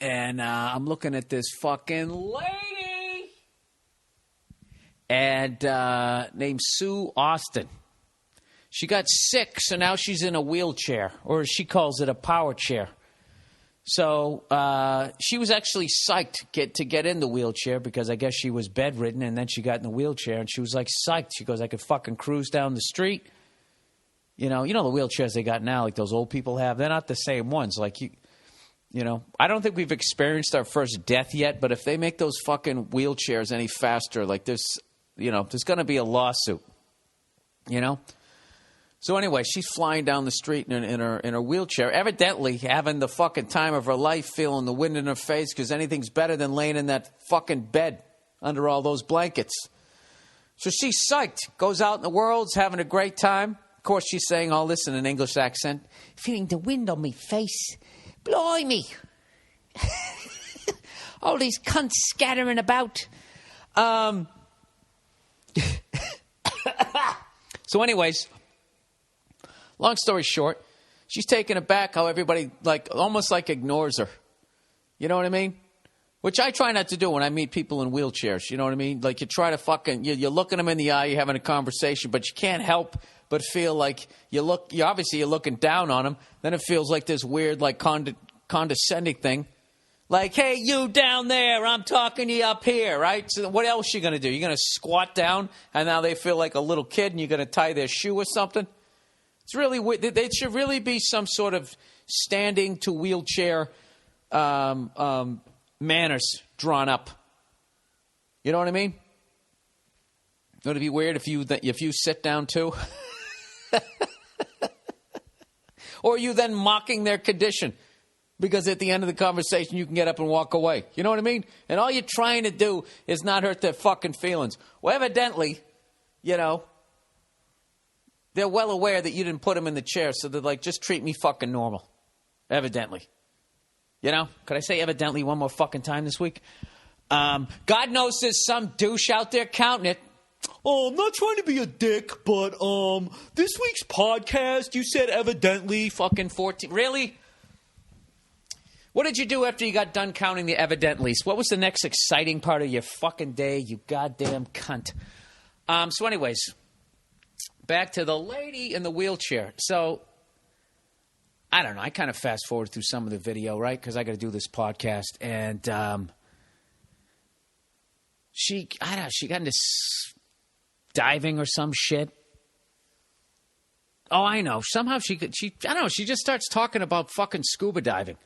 and I'm looking at this fucking lady and named Sue Austin. She got sick, so now she's in a wheelchair, or as she calls it, a power chair. So she was actually psyched to get in the wheelchair because I guess she was bedridden, and then she got in the wheelchair, and she was like psyched. She goes, I could fucking cruise down the street. You know the wheelchairs they got now, like those old people have. They're not the same ones. Like I don't think we've experienced our first death yet, but if they make those fucking wheelchairs any faster, like there's going to be a lawsuit. So anyway, she's flying down the street in her wheelchair, evidently having the fucking time of her life, feeling the wind in her face, because anything's better than laying in that fucking bed under all those blankets. So she's psyched, goes out in the world, is having a great time. Of course, she's saying all this in an English accent. Feeling the wind on me face. Blimey. All these cunts scattering about. So anyways, long story short, she's taken aback how everybody almost ignores her. You know what I mean? Which I try not to do when I meet people in wheelchairs. You know what I mean? Like you try to fucking, you're looking them in the eye, you're having a conversation, but you can't help but feel like you're looking down on them. Then it feels like this weird, condescending thing. Like, hey, you down there, I'm talking to you up here, right? So what else you going to do? You're going to squat down, and now they feel like a little kid, and you're going to tie their shoe or something? It's really weird. There should really be some sort of standing to wheelchair manners drawn up. You know what I mean? Would it be weird if you sit down too? Or are you then mocking their condition? Because at the end of the conversation, you can get up and walk away. You know what I mean? And all you're trying to do is not hurt their fucking feelings. Well, evidently, they're well aware that you didn't put them in the chair, so they're like, just treat me fucking normal. Evidently. Could I say evidently one more fucking time this week? God knows there's some douche out there counting it. Oh, I'm not trying to be a dick, but this week's podcast, you said evidently fucking 14. Really? What did you do after you got done counting the evidentlies? What was the next exciting part of your fucking day, you goddamn cunt? So anyways, back to the lady in the wheelchair. So I don't know. I kind of fast forward through some of the video, right? Because I got to do this podcast. And she got into diving or some shit. Oh, I know. Somehow she just starts talking about fucking scuba diving.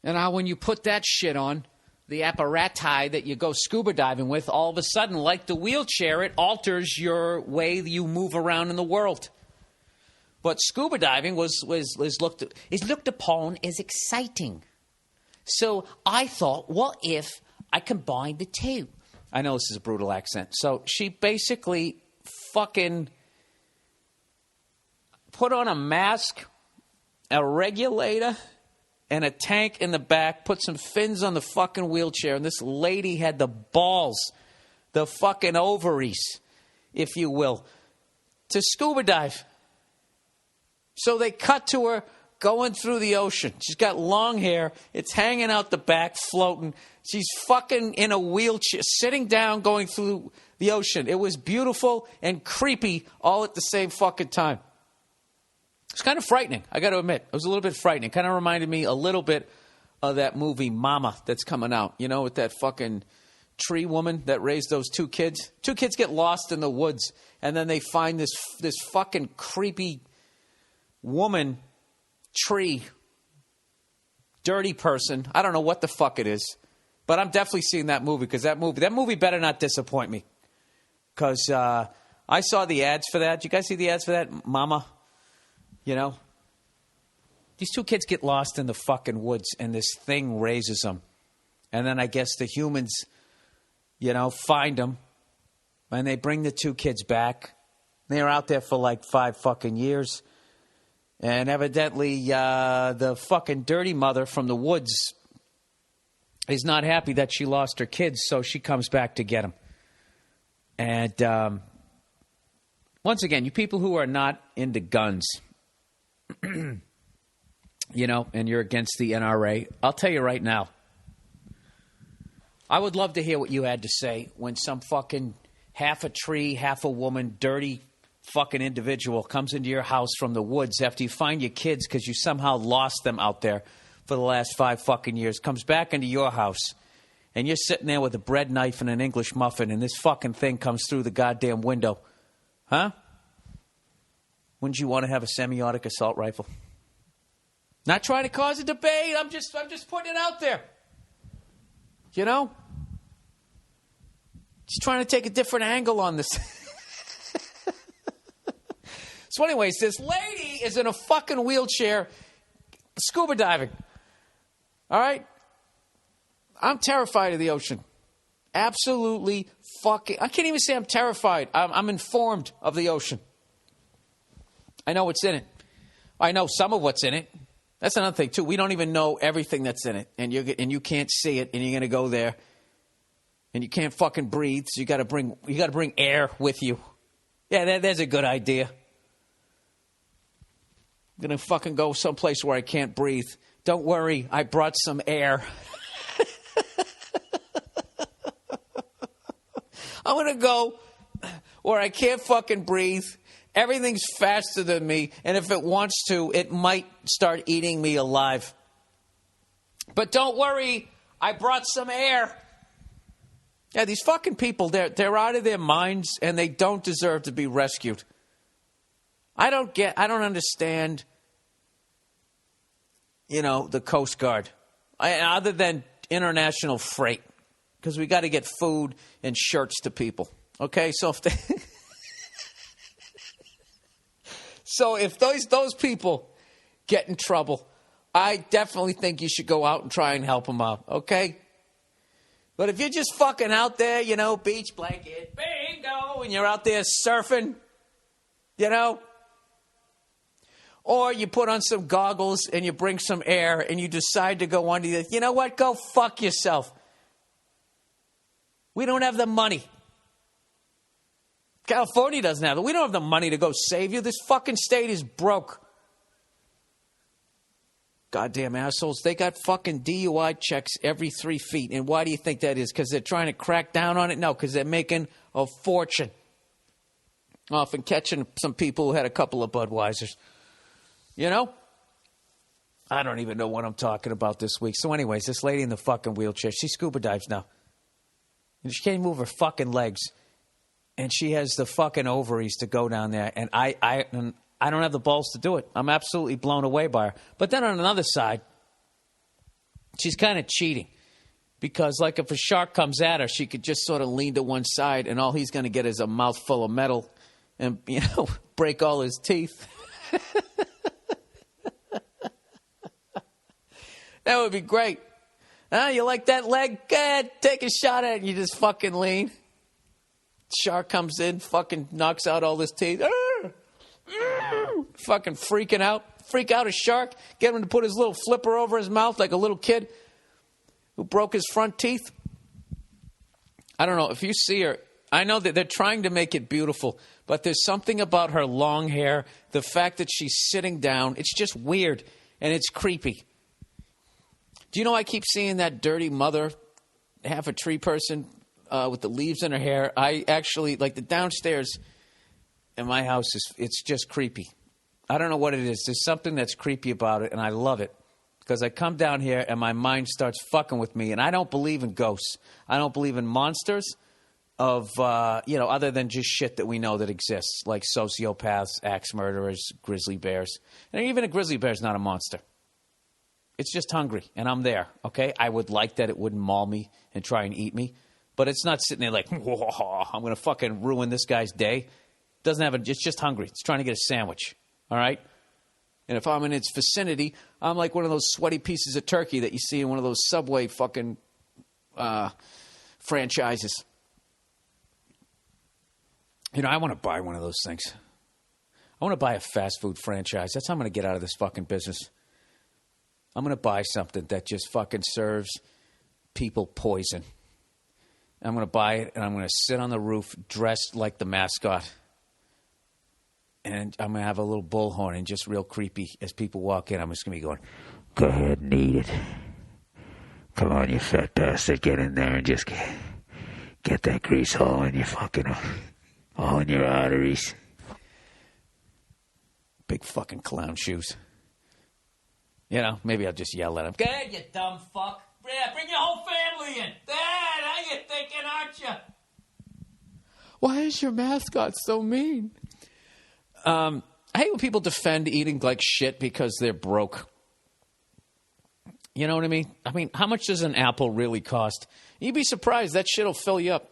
And how when you put that shit on, the apparati that you go scuba diving with, all of a sudden, like the wheelchair, it alters your way you move around in the world. But scuba diving is looked upon as exciting. So I thought, what if I combined the two? I know this is a brutal accent. So she basically fucking put on a mask, a regulator, and a tank in the back, put some fins on the fucking wheelchair, and this lady had the balls, the fucking ovaries, if you will, to scuba dive. So they cut to her going through the ocean. She's got long hair. It's hanging out the back, floating. She's fucking in a wheelchair, sitting down, going through the ocean. It was beautiful and creepy all at the same fucking time. It's kind of frightening, I got to admit. It was a little bit frightening. Kind of reminded me a little bit of that movie Mama that's coming out. You know, with that fucking tree woman that raised those two kids. Two kids get lost in the woods, and then they find this fucking creepy woman, tree, dirty person. I don't know what the fuck it is. But I'm definitely seeing that movie because that movie better not disappoint me. Because I saw the ads for that. Did you guys see the ads for that? Mama. You know? These two kids get lost in the fucking woods and this thing raises them. And then I guess the humans, find them. And they bring the two kids back. They were out there for like 5 fucking years. And evidently, the fucking dirty mother from the woods is not happy that she lost her kids, so she comes back to get them. And once again, you people who are not into guns, and you're against the NRA, I'll tell you right now, I would love to hear what you had to say when some fucking half a tree, half a woman, dirty fucking individual comes into your house from the woods after you find your kids because you somehow lost them out there for the last 5 fucking years, comes back into your house, and you're sitting there with a bread knife and an English muffin, and this fucking thing comes through the goddamn window. Huh? Wouldn't you want to have a semi-automatic assault rifle? Not trying to cause a debate. I'm just putting it out there. Just trying to take a different angle on this. So anyways, this lady is in a fucking wheelchair scuba diving. All right? I'm terrified of the ocean. Absolutely fucking... I can't even say I'm terrified. I'm informed of the ocean. I know what's in it. I know some of what's in it. That's another thing, too. We don't even know everything that's in it. And you can't see it, and you're going to go there. And you can't fucking breathe, so you got to bring air with you. Yeah, there's a good idea. I'm going to fucking go someplace where I can't breathe. Don't worry, I brought some air. I'm going to go where I can't fucking breathe. Everything's faster than me. And if it wants to, it might start eating me alive. But don't worry, I brought some air. Yeah, these fucking people, they're out of their minds and they don't deserve to be rescued. I don't understand, the Coast Guard, other than international freight, because we got to get food and shirts to people. Okay, so if those people get in trouble, I definitely think you should go out and try and help them out. Okay, but if you're just fucking out there, beach blanket, bingo, and you're out there surfing, or you put on some goggles and you bring some air and you decide to go under the... You know what? Go fuck yourself. We don't have the money. California doesn't have it. We don't have the money to go save you. This fucking state is broke. Goddamn assholes. They got fucking DUI checks every 3 feet. And why do you think that is? Because they're trying to crack down on it? No, because they're making a fortune off and catching some people who had a couple of Budweisers. I don't even know what I'm talking about this week. So anyways, this lady in the fucking wheelchair, she scuba dives now. And she can't move her fucking legs. And she has the fucking ovaries to go down there. And I don't have the balls to do it. I'm absolutely blown away by her. But then on another side, she's kind of cheating. Because, like, if a shark comes at her, she could just sort of lean to one side, and all he's going to get is a mouthful of metal and, break all his teeth. That would be great. You like that leg? Go ahead, take a shot at it, and you just fucking lean. Shark comes in, fucking knocks out all his teeth. Fucking freaking out. Freak out a shark. Get him to put his little flipper over his mouth like a little kid who broke his front teeth. I don't know. If you see her, I know that they're trying to make it beautiful, but there's something about her long hair, the fact that she's sitting down, it's just weird, and it's creepy. Do you know I keep seeing that dirty mother, half a tree person with the leaves in her hair? I actually, like, the downstairs in my house, it's just creepy. I don't know what it is. There's something that's creepy about it, and I love it. Because I come down here and my mind starts fucking with me. And I don't believe in ghosts. I don't believe in monsters of, other than just shit that we know that exists. Like sociopaths, axe murderers, grizzly bears. And even a grizzly bear is not a monster. It's just hungry. And I'm there, okay? I would like that it wouldn't maul me and try and eat me. But it's not sitting there like, whoa, I'm going to fucking ruin this guy's day. It's just hungry. It's trying to get a sandwich, all right? And if I'm in its vicinity, I'm like one of those sweaty pieces of turkey that you see in one of those Subway fucking franchises. I want to buy one of those things. I want to buy a fast food franchise. That's how I'm going to get out of this fucking business. I'm going to buy something that just fucking serves people poison. I'm going to buy it, and I'm going to sit on the roof dressed like the mascot. And I'm going to have a little bullhorn and just real creepy as people walk in. I'm just going to be going, go ahead and eat it. Come on, you fat bastard. Get in there and just get that grease all in your fucking, all in your arteries. Big fucking clown shoes. Maybe I'll just yell at him. Go ahead, you dumb fuck. Yeah, bring your whole family in. How you thinking, aren't you? Why is your mascot so mean? I hate when people defend eating like shit because they're broke. You know what I mean? I mean, how much does an apple really cost? You'd be surprised. That shit will fill you up.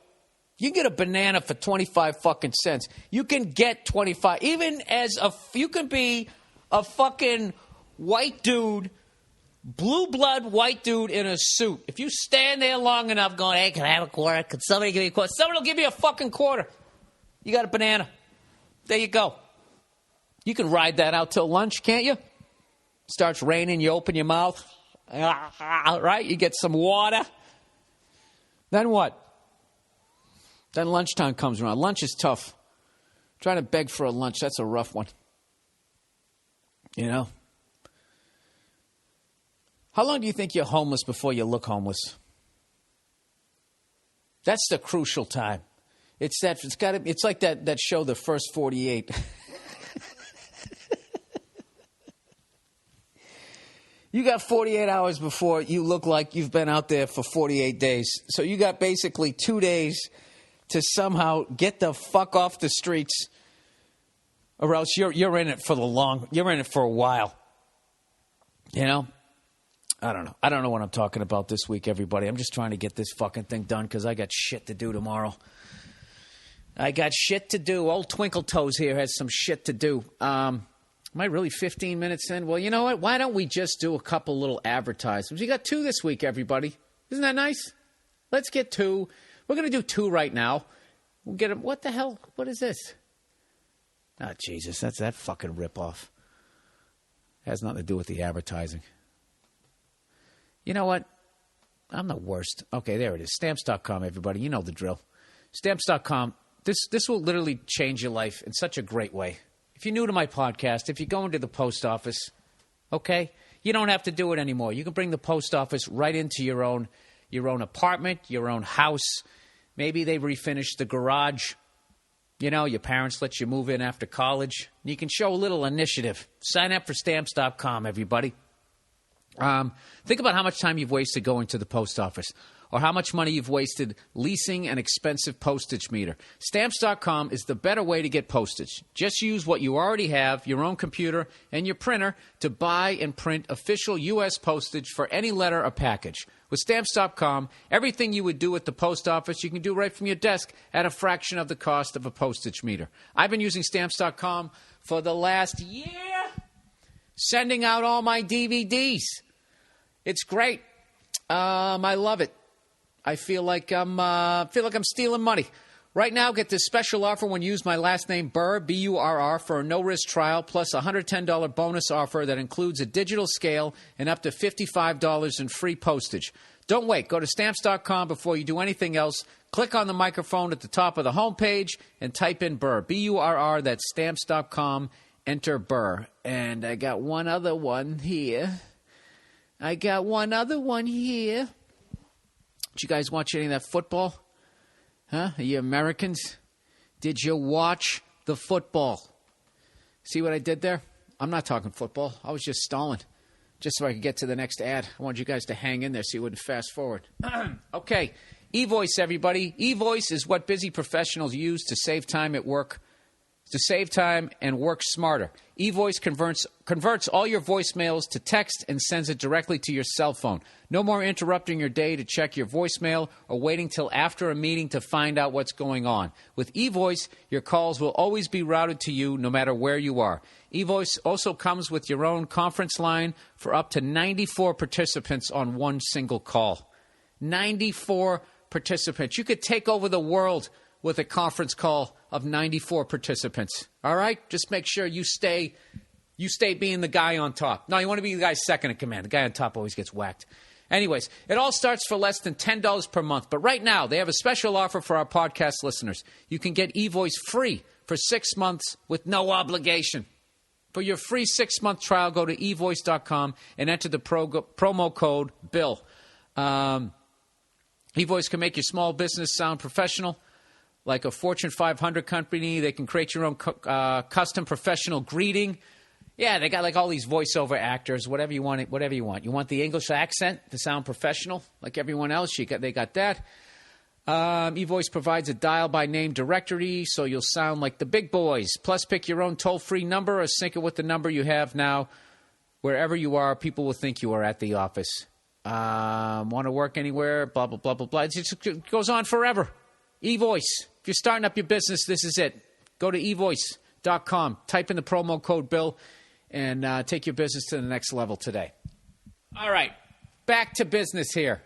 You can get a banana for 25 fucking cents. You can get 25. Even as you can be a fucking white dude, blue blood white dude in a suit. If you stand there long enough going, hey, can I have a quarter? Can somebody give me a quarter? Somebody will give you a fucking quarter. You got a banana. There you go. You can ride that out till lunch, can't you? Starts raining, you open your mouth. Right? You get some water. Then what? Then lunchtime comes around. Lunch is tough. Trying to beg for a lunch, that's a rough one. How long do you think you're homeless before you look homeless? That's the crucial time. It's like that show, The First 48. You got 48 hours before you look like you've been out there for 48 days. So you got basically 2 days to somehow get the fuck off the streets, or else you're in it for you're in it for a while. I don't know. I don't know what I'm talking about this week, everybody. I'm just trying to get this fucking thing done because I got shit to do tomorrow. I got shit to do. Old Twinkle Toes here has some shit to do. Am I really 15 minutes in? Well, you know what? Why don't we just do a couple little advertisements? We got 2 this week, everybody. Isn't that nice? Let's get 2. We're going to do 2 right now. We'll get them. What the hell? What is this? Oh, Jesus. That's that fucking ripoff. Has nothing to do with the advertising. You know what? I'm the worst. Okay, there it is. Stamps.com, everybody. You know the drill. Stamps.com. This will literally change your life in such a great way. If you're new to my podcast, if you go into the post office, okay, you don't have to do it anymore. You can bring the post office right into your own apartment, your own house. Maybe they refinished the garage. Your parents let you move in after college. You can show a little initiative. Sign up for Stamps.com, everybody. Think about how much time you've wasted going to the post office, or how much money you've wasted leasing an expensive postage meter. Stamps.com is the better way to get postage. Just use what you already have, your own computer and your printer, to buy and print official U.S. postage for any letter or package. With Stamps.com, everything you would do at the post office, you can do right from your desk at a fraction of the cost of a postage meter. I've been using Stamps.com for the last year, sending out all my DVDs. It's great. I love it. I feel like I'm stealing money. Right now, get this special offer when you use my last name, Burr, B-U-R-R, for a no-risk trial, plus a $110 bonus offer that includes a digital scale and up to $55 in free postage. Don't wait. Go to Stamps.com before you do anything else. Click on the microphone at the top of the homepage and type in Burr, B-U-R-R. That's Stamps.com. Enter Burr. And I got one other one here. Did you guys watch any of that football? Huh? Are you Americans? Did you watch the football? See what I did there? I'm not talking football. I was just stalling, just so I could get to the next ad. I wanted you guys to hang in there so you wouldn't fast forward. Okay, eVoice, everybody. eVoice is what busy professionals use to save time at work, to save time and work smarter. eVoice converts all your voicemails to text and sends it directly to your cell phone. No more interrupting your day to check your voicemail or waiting till after a meeting to find out what's going on. With eVoice, your calls will always be routed to you no matter where you are. eVoice also comes with your own conference line for up to 94 participants on one single call. 94 participants. You could take over the world with a conference call of 94 participants. All right? Just make sure you stay being the guy on top. No, you want to be the guy second in command. The guy on top always gets whacked. Anyways, it all starts for less than $10 per month. But right now, they have a special offer for our podcast listeners. You can get eVoice free for 6 months with no obligation. For your free 6-month trial, go to eVoice.com and enter the promo code BILL. eVoice can make your small business sound professional. Like a Fortune 500 company, they can create your own custom professional greeting. Yeah, they got like all these voiceover actors, whatever you want. You want the English accent to sound professional like everyone else? They got that. eVoice provides a dial-by-name directory, so you'll sound like the big boys. Plus, pick your own toll-free number or sync it with the number you have now. Wherever you are, people will think you are at the office. Want to work anywhere, blah, blah, blah, blah, blah. It goes on forever. eVoice. If you're starting up your business, this is it. Go to eVoice.com, type in the promo code BILL, and take your business to the next level today. All right, back to business here.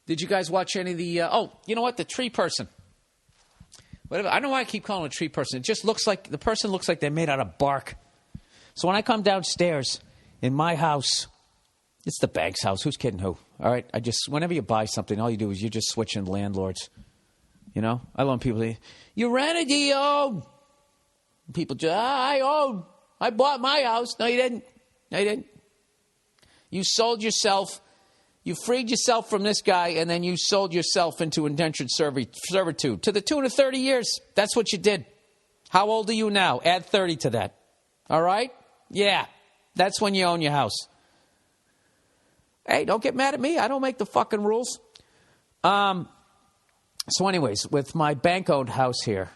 Did you guys watch any of the... you know what? The tree person. Whatever. I don't know why I keep calling it a tree person. It just looks like... The person looks like they're made out of bark. So when I come downstairs in my house... It's the bank's house. Who's kidding who? All right. Whenever you buy something, all you do is you're just switching landlords. You know? I love people say, you rented, you own. People just, I own. I bought my house. No, you didn't. You sold yourself. You freed yourself from this guy, and then you sold yourself into indentured servitude to the tune of 30 years. That's what you did. How old are you now? Add 30 to that. All right? Yeah. That's when you own your house. Hey, don't get mad at me. I don't make the fucking rules. So anyways, with my bank-owned house here,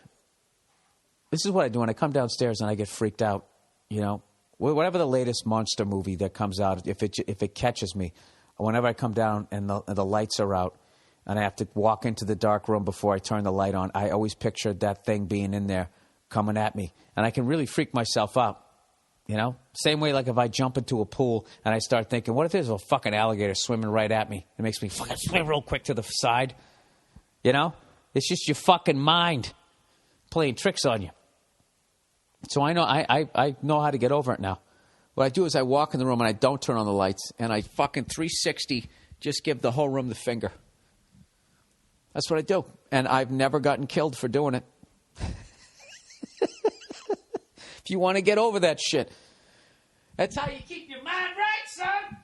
this is what I do when I come downstairs and I get freaked out. You know, whatever the latest monster movie that comes out, if it catches me, whenever I come down and the lights are out and I have to walk into the dark room before I turn the light on, I always picture that thing being in there coming at me. And I can really freak myself out. You know, same way like if I jump into a pool and I start thinking, what if there's a fucking alligator swimming right at me? It makes me fucking swim real quick to the side. You know, it's just your fucking mind playing tricks on you. So I know how to get over it now. What I do is I walk in the room and I don't turn on the lights and I fucking 360 just give the whole room the finger. That's what I do. And I've never gotten killed for doing it. If you want to get over that shit. That's how you keep your mind right, son.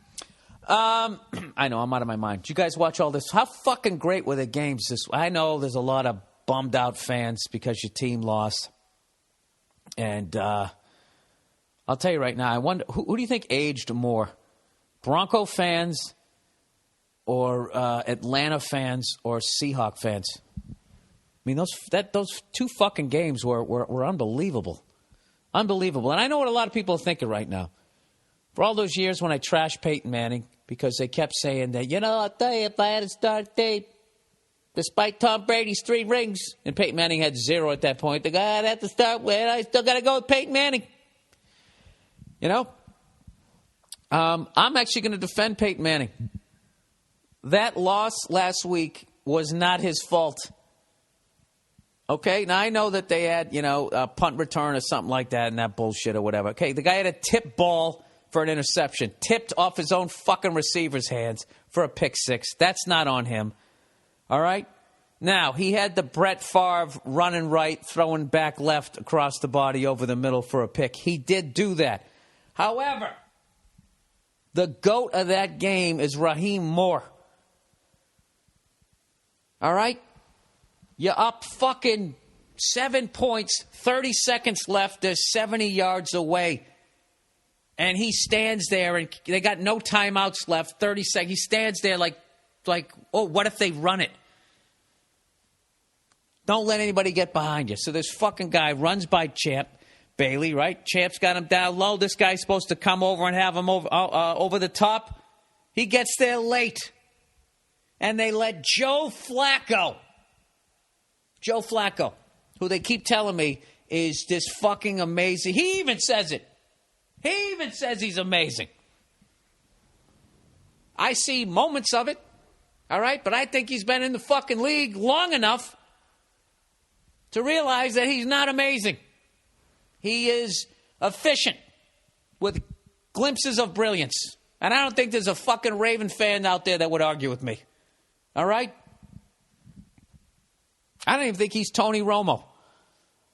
I know, I'm out of my mind. Did you guys watch all this? How fucking great were the games? I know there's a lot of bummed out fans because your team lost. And I'll tell you right now, I wonder, who do you think aged more? Bronco fans or Atlanta fans or Seahawk fans? I mean, those two fucking games were unbelievable. Unbelievable. And I know what a lot of people are thinking right now. For all those years when I trashed Peyton Manning because they kept saying that, I'll tell you, if I had a start date, despite Tom Brady's 3 rings, and Peyton Manning had 0 at that point, the guy I'd have to start with, I still got to go with Peyton Manning. I'm actually going to defend Peyton Manning. That loss last week was not his fault. Okay, now I know that they had, a punt return or something like that and that bullshit or whatever. Okay, the guy had a tip ball for an interception, tipped off his own fucking receiver's hands for a pick 6. That's not on him. All right? Now, he had the Brett Favre running right, throwing back left across the body over the middle for a pick. He did do that. However, the GOAT of that game is Raheem Moore. All right? You're up fucking 7 points, 30 seconds left, they're 70 yards away. And he stands there, and they got no timeouts left, 30 seconds. He stands there like, oh, what if they run it? Don't let anybody get behind you. So this fucking guy runs by Champ Bailey, right? Champ's got him down low. This guy's supposed to come over and have him over the top. He gets there late. And they let Joe Flacco, who they keep telling me is this fucking amazing. He even says it. He even says he's amazing. I see moments of it, all right? But I think he's been in the fucking league long enough to realize that he's not amazing. He is efficient with glimpses of brilliance. And I don't think there's a fucking Raven fan out there that would argue with me. All right? I don't even think he's Tony Romo.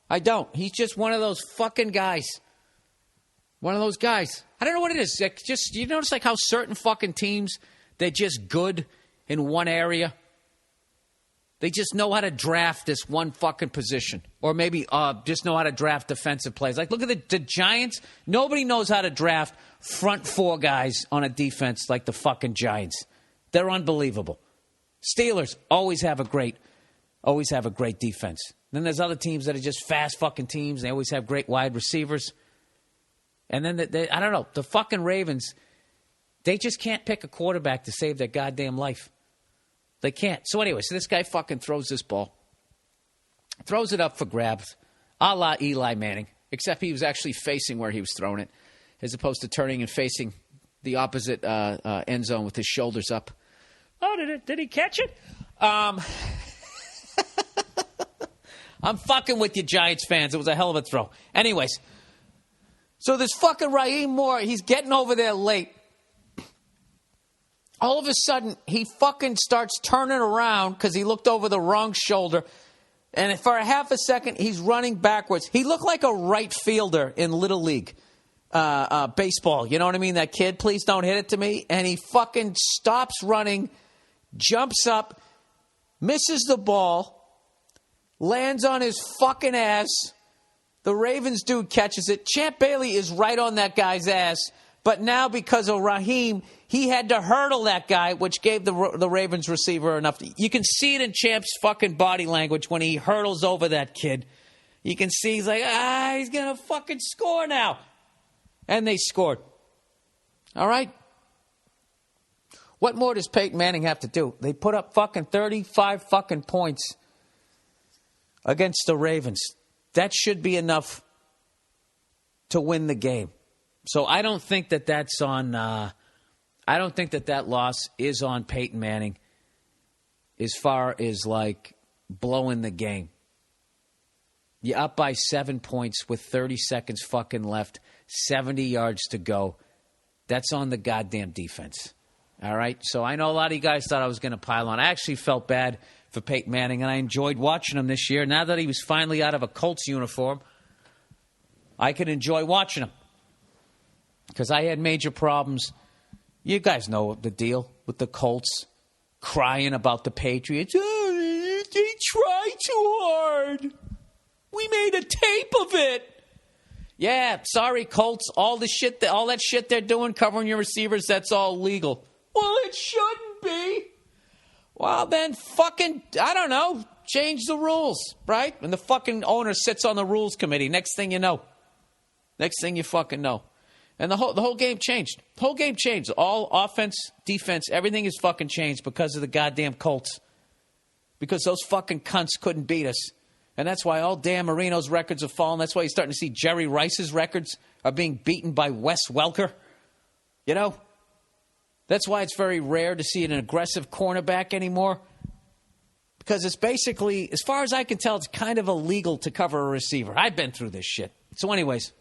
I don't. He's just one of those fucking guys. One of those guys. I don't know what it is. Like, just, you notice like how certain fucking teams, they're just good in one area? They just know how to draft this one fucking position. Or maybe just know how to draft defensive players. Like, look at the Giants. Nobody knows how to draft front 4 guys on a defense like the fucking Giants. They're unbelievable. Steelers always have a great defense. Then there's other teams that are just fast fucking teams. They always have great wide receivers. And then, I don't know, the fucking Ravens, they just can't pick a quarterback to save their goddamn life. They can't. So anyway, this guy fucking throws this ball. Throws it up for grabs, a la Eli Manning, except he was actually facing where he was throwing it, as opposed to turning and facing the opposite end zone with his shoulders up. Oh, did he catch it? I'm fucking with you, Giants fans. It was a hell of a throw. Anyways, so this fucking Raheem Moore, he's getting over there late. All of a sudden, he fucking starts turning around because he looked over the wrong shoulder. And for a half a second, he's running backwards. He looked like a right fielder in Little League baseball. You know what I mean? That kid, please don't hit it to me. And he fucking stops running, jumps up, misses the ball, lands on his fucking ass. The Ravens dude catches it. Champ Bailey is right on that guy's ass. But now because of Raheem, he had to hurdle that guy, which gave the Ravens receiver enough. You can see it in Champ's fucking body language when he hurdles over that kid. You can see he's like, he's going to fucking score now. And they scored. All right? What more does Peyton Manning have to do? They put up fucking 35 fucking points against the Ravens. That should be enough to win the game. So I don't think that that's on. I don't think that loss is on Peyton Manning as far as like blowing the game. You're up by 7 points with 30 seconds fucking left, 70 yards to go. That's on the goddamn defense. All right? So I know a lot of you guys thought I was going to pile on. I actually felt bad for Peyton Manning, and I enjoyed watching him this year. Now that he was finally out of a Colts uniform, I could enjoy watching him. Because I had major problems. You guys know the deal with the Colts crying about the Patriots. Oh, they tried too hard. We made a tape of it. Yeah, sorry, Colts. All that shit they're doing, covering your receivers, that's all legal. Well, it shouldn't be. Well, then fucking, I don't know, change the rules, right? And the fucking owner sits on the rules committee. Next thing you know. Next thing you fucking know. And the whole game changed. The whole game changed. All offense, defense, everything is fucking changed because of the goddamn Colts. Because those fucking cunts couldn't beat us. And that's why all Dan Marino's records have fallen. That's why you're starting to see Jerry Rice's records are being beaten by Wes Welker. You know? That's why it's very rare to see an aggressive cornerback anymore. Because it's basically, as far as I can tell, it's kind of illegal to cover a receiver. I've been through this shit. So anyways.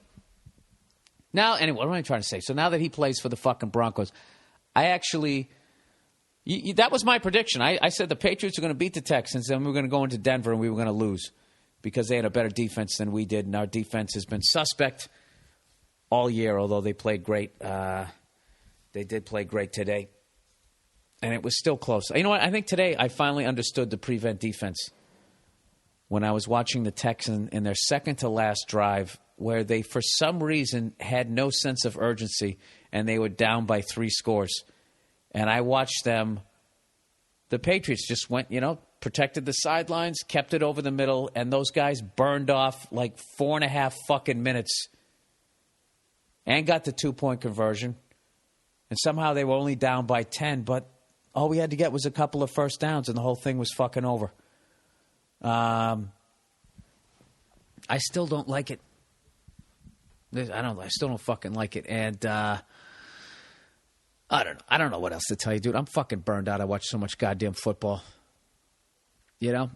Now, anyway, what am I trying to say? So now that he plays for the fucking Broncos, I actually... that was my prediction. I said the Patriots are going to beat the Texans, and we were going to go into Denver, and we were going to lose because they had a better defense than we did, and our defense has been suspect all year, although they played great. They did play great today, and it was still close. You know what? I think today I finally understood the prevent defense when I was watching the Texans in their second-to-last drive where they, for some reason, had no sense of urgency, and they were down by 3 scores. And I watched them. The Patriots just went, protected the sidelines, kept it over the middle, and those guys burned off like 4.5 fucking minutes and got the 2-point conversion. And somehow they were only down by 10, but all we had to get was a couple of first downs, and the whole thing was fucking over. I still don't like it. I still don't fucking like it, and I don't know what else to tell you, dude. I'm fucking burned out. I watch so much goddamn football. You know?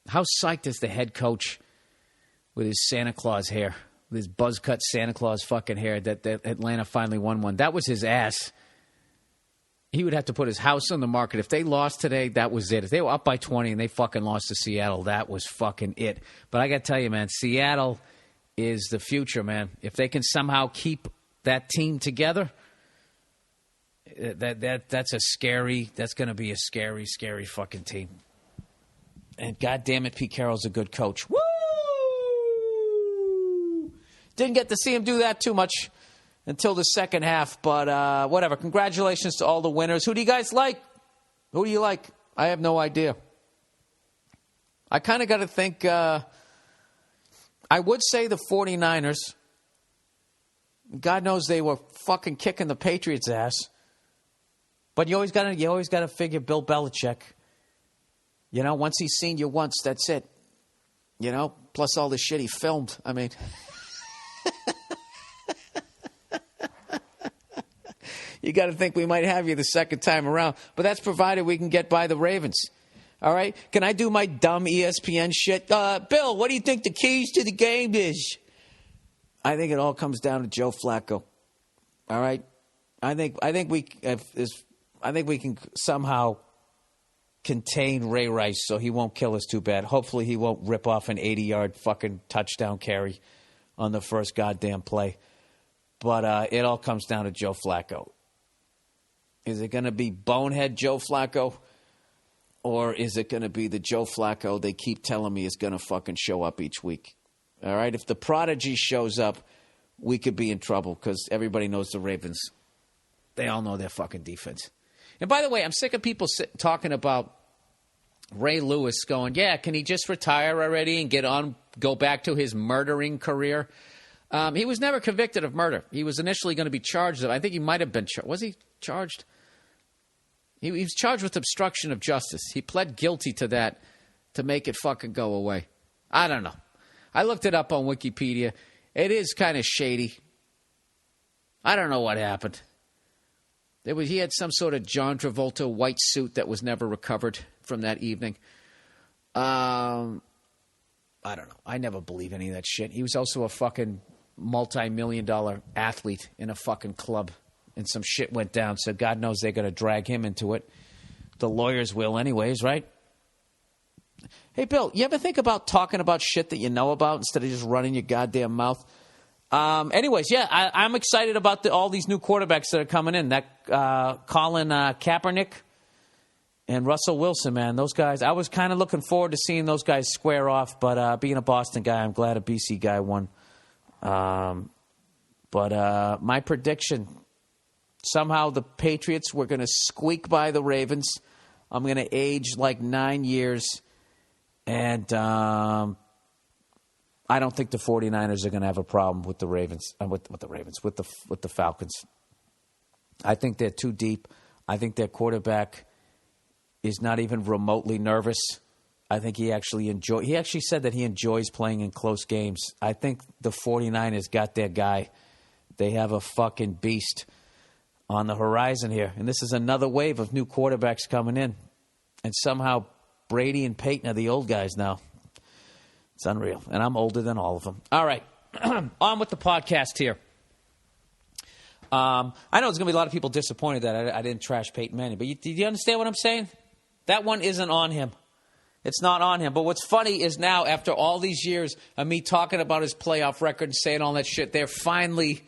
How psyched is the head coach with his Santa Claus hair, with his buzz cut Santa Claus fucking hair that Atlanta finally won one? That was his ass. He would have to put his house on the market. If they lost today, that was it. If they were up by 20 and they fucking lost to Seattle, that was fucking it. But I got to tell you, man, Seattle is the future, man. If they can somehow keep that team together, that's going to be a scary, scary fucking team. And goddamn it, Pete Carroll's a good coach. Woo! Didn't get to see him do that too much until the second half, but whatever. Congratulations to all the winners. Who do you guys like? Who do you like? I have no idea. I kind of got to think, I would say the 49ers. God knows they were fucking kicking the Patriots' ass. But you always got to figure Bill Belichick. Once he's seen you once, that's it. Plus all the shit he filmed. I mean, you got to think we might have you the second time around. But that's provided we can get by the Ravens. All right? Can I do my dumb ESPN shit? Bill, what do you think the keys to the game is? I think it all comes down to Joe Flacco. All right? I think we can somehow contain Ray Rice so he won't kill us too bad. Hopefully he won't rip off an 80-yard fucking touchdown carry on the first goddamn play. But it all comes down to Joe Flacco. Is it going to be bonehead Joe Flacco? Or is it going to be the Joe Flacco they keep telling me is going to fucking show up each week? All right? If the prodigy shows up, we could be in trouble because everybody knows the Ravens. They all know their fucking defense. And by the way, I'm sick of people talking about Ray Lewis going, yeah, can he just retire already and go back to his murdering career? He was never convicted of murder. He was initially going to be charged. I think he might have been charged. Was he charged? He was charged with obstruction of justice. He pled guilty to that to make it fucking go away. I don't know. I looked it up on Wikipedia. It is kind of shady. I don't know what happened. He had some sort of John Travolta white suit that was never recovered from that evening. I don't know. I never believe any of that shit. He was also a fucking multi-million-dollar athlete in a fucking club, and some shit went down, so God knows they're going to drag him into it. The lawyers will anyways, right? Hey, Bill, you ever think about talking about shit that you know about instead of just running your goddamn mouth? Anyways, yeah, I'm excited about all these new quarterbacks that are coming in. That Colin Kaepernick and Russell Wilson, man, those guys. I was kind of looking forward to seeing those guys square off, but being a Boston guy, I'm glad a BC guy won But my prediction, somehow the Patriots were going to squeak by the Ravens. I'm going to age like 9 years. And I don't think the 49ers are going to have a problem with the Ravens, with the Falcons. I think they're too deep. I think their quarterback is not even remotely nervous. I think he actually said that he enjoys playing in close games. I think the 49ers got their guy. They have a fucking beast on the horizon here. And this is another wave of new quarterbacks coming in. And somehow Brady and Peyton are the old guys now. It's unreal. And I'm older than all of them. All right. On with the podcast here. I know there's going to be a lot of people disappointed that I didn't trash Peyton Manning. But do you understand what I'm saying? That one isn't on him. It's not on him. But what's funny is now, after all these years of me talking about his playoff record and saying all that shit, they're finally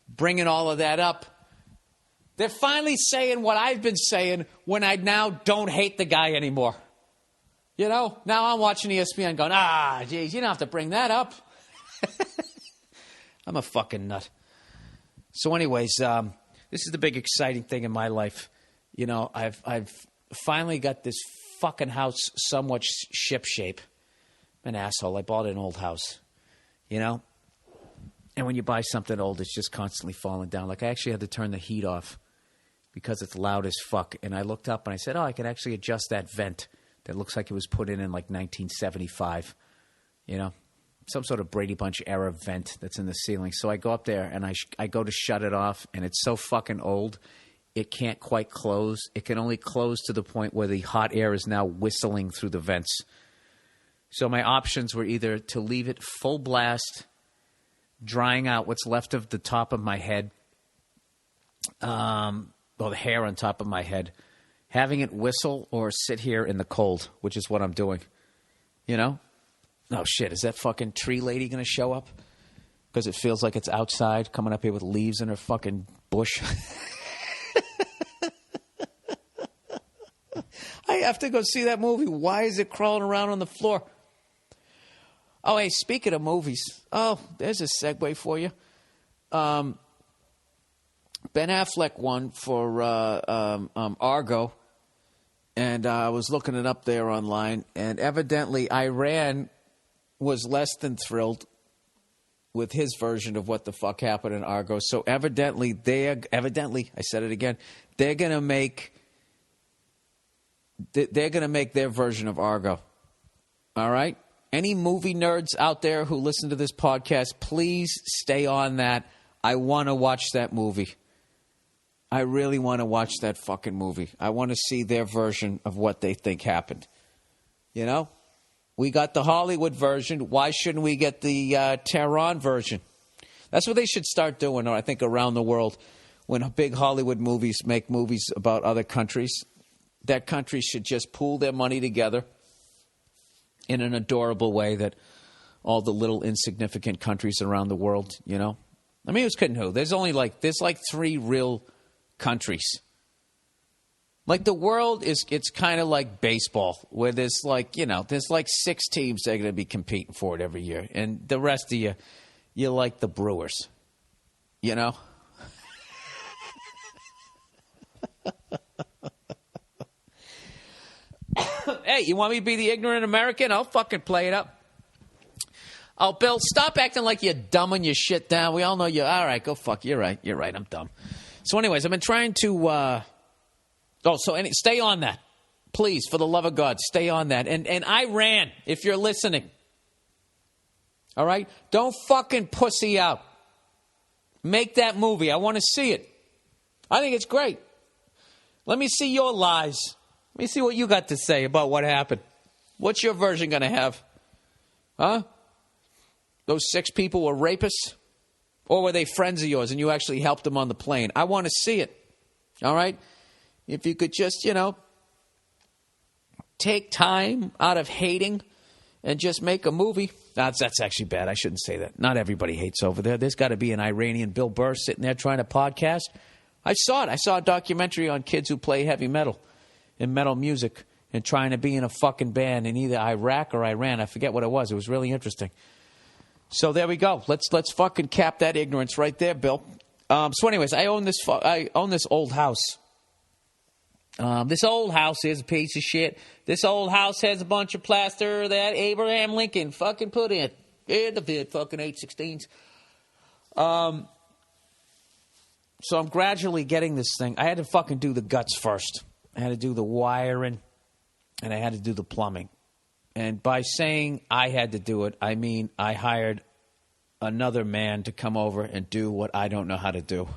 bringing all of that up. They're finally saying what I've been saying when I now don't hate the guy anymore. You know, now I'm watching ESPN going, geez, you don't have to bring that up. I'm a fucking nut. So anyways, this is the big exciting thing in my life. You know, I've finally got this fucking house somewhat ship shape. I'm an asshole. I bought an old house, you know? And when you buy something old, it's just constantly falling down. Like, I actually had to turn the heat off because it's loud as fuck. And I looked up and I said, I can actually adjust that vent that looks like it was put in like 1975, you know? Some sort of Brady Bunch era vent that's in the ceiling. So I go up there and I go to shut it off, and it's so fucking old, it can't quite close. It can only close to the point where the hot air is now whistling through the vents. So my options were either to leave it full blast, drying out what's left of the top of my head, or the hair on top of my head, having it whistle, or sit here in the cold, which is what I'm doing. You know? Oh, shit, is that fucking tree lady going to show up? Because it feels like it's outside, coming up here with leaves in her fucking bush. I have to go see that movie. Why is it crawling around on the floor? Oh, hey, speaking of movies. Oh, there's a segue for you. Ben Affleck won for Argo. And I was looking it up there online. And evidently, Iran was less than thrilled with his version of what the fuck happened in Argo. So evidently, I said it again, they're going to make their version of Argo. All right? Any movie nerds out there who listen to this podcast, please stay on that. I want to watch that movie. I really want to watch that fucking movie. I want to see their version of what they think happened. You know? We got the Hollywood version. Why shouldn't we get the Tehran version? That's what they should start doing, I think, around the world. When big Hollywood movies make movies about other countries, that country should just pool their money together in an adorable way that all the little insignificant countries around the world, you know? I mean, who's kidding who? There's like 3 real countries. Like, the world it's kind of like baseball, where there's like 6 teams that are going to be competing for it every year. And the rest of you like the Brewers, you know? Hey, you want me to be the ignorant American? I'll fucking play it up. Oh, Bill, stop acting like you're dumbing your shit down. We all know you. All right, go fuck. You're right. I'm dumb. So anyways, I've been trying to... stay on that. Please, for the love of God, stay on that. And Iran, if you're listening. All right? Don't fucking pussy out. Make that movie. I want to see it. I think it's great. Let me see your lies. Let me see what you got to say about what happened. What's your version going to have? Huh? Those 6 people were rapists? Or were they friends of yours and you actually helped them on the plane? I want to see it. All right? If you could just, take time out of hating and just make a movie. That's actually bad. I shouldn't say that. Not everybody hates over there. There's got to be an Iranian Bill Burr sitting there trying to podcast. I saw it. I saw a documentary on kids who play heavy metal and metal music and trying to be in a fucking band in either Iraq or Iran. I forget what it was. It was really interesting. So there we go. Let's fucking cap that ignorance right there, Bill. So anyways, I own this old house. This old house is a piece of shit. This old house has a bunch of plaster that Abraham Lincoln fucking put in the vid fucking 816s. So I'm gradually getting this thing. I had to fucking do the guts first. I had to do the wiring, and I had to do the plumbing. And by saying I had to do it, I mean I hired another man to come over and do what I don't know how to do.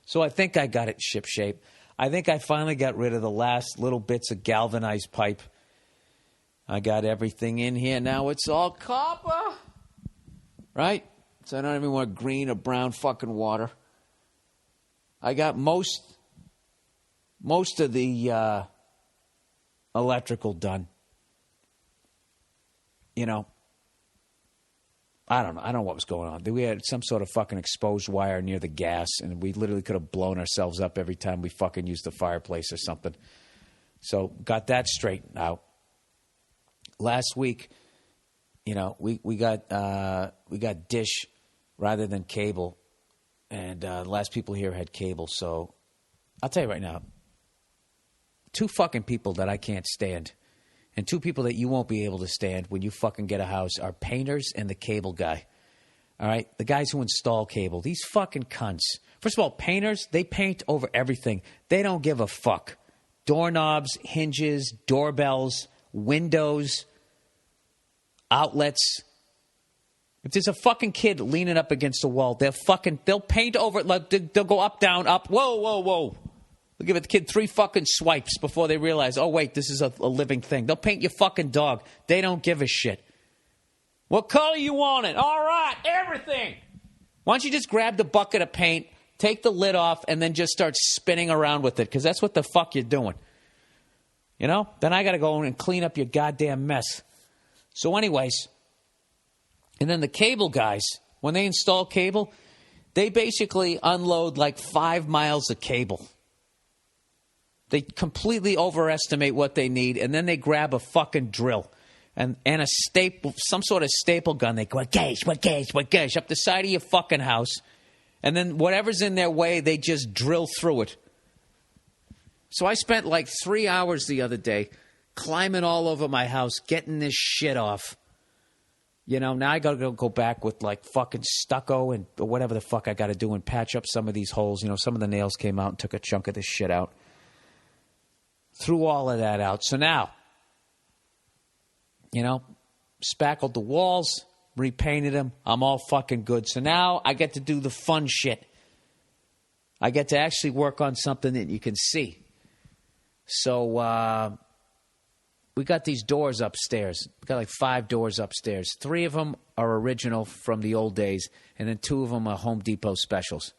So I think I got it shipshape. I think I finally got rid of the last little bits of galvanized pipe. I got everything in here. Now it's all copper. Right? So I don't even want green or brown fucking water. I got most of the electrical done. You know, I don't know. I don't know what was going on. We had some sort of fucking exposed wire near the gas, and we literally could have blown ourselves up every time we fucking used the fireplace or something. So got that straightened out. Last week, you know, we got dish rather than cable, and the last people here had cable. So I'll tell you right now, two fucking people that I can't stand, and two people that you won't be able to stand when you fucking get a house are painters and the cable guy. All right? The guys who install cable. These fucking cunts. First of all, painters, they paint over everything. They don't give a fuck. Doorknobs, hinges, doorbells, windows, outlets. If there's a fucking kid leaning up against the wall, they'll paint over it. Like they'll go up, down, up. Whoa, whoa, whoa. They'll give the kid 3 fucking swipes before they realize, oh, wait, this is a living thing. They'll paint your fucking dog. They don't give a shit. What color you want it? All right, everything. Why don't you just grab the bucket of paint, take the lid off, and then just start spinning around with it, because that's what the fuck you're doing. You know? Then I got to go in and clean up your goddamn mess. So anyways, and then the cable guys, when they install cable, they basically unload like 5 miles of cable. They completely overestimate what they need, and then they grab a fucking drill and a staple, some sort of staple gun. They go, gauge, up the side of your fucking house, and then whatever's in their way, they just drill through it. So I spent like 3 hours the other day climbing all over my house, getting this shit off. You know, now I got to go back with like fucking stucco and whatever the fuck I got to do and patch up some of these holes. You know, some of the nails came out and took a chunk of this shit out. Threw all of that out. So now, you know, spackled the walls, repainted them. I'm all fucking good. So now I get to do the fun shit. I get to actually work on something that you can see. So we got these doors upstairs. We got like 5 doors upstairs. 3 of them are original from the old days, and then 2 of them are Home Depot specials,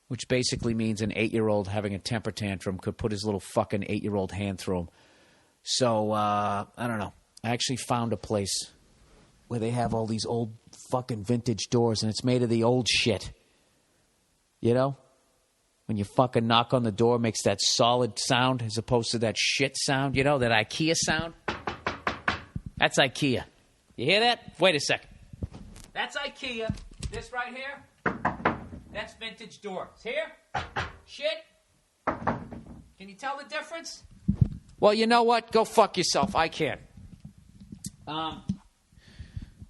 which basically means an 8-year-old having a temper tantrum could put his little fucking 8-year-old hand through them. So, I don't know. I actually found a place where they have all these old fucking vintage doors, and it's made of the old shit. You know? When you fucking knock on the door, it makes that solid sound as opposed to that shit sound, you know, that IKEA sound. That's IKEA. You hear that? Wait a second. That's IKEA. This right here, that's vintage doors. Here, shit. Can you tell the difference? Well, you know what? Go fuck yourself. I can't.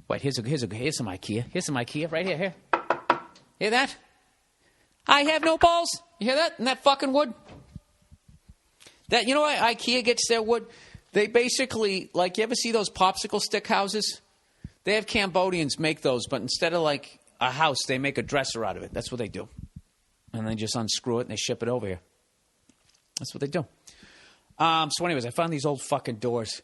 Wait, here's some IKEA. Here's some IKEA right here. Hear that? I have no balls. You hear that? And that fucking wood? That, you know why IKEA gets their wood? They basically, like, you ever see those popsicle stick houses? They have Cambodians make those, but instead of like a house, they make a dresser out of it. That's what they do. And they just unscrew it and they ship it over here. That's what they do. So anyways, I found these old fucking doors.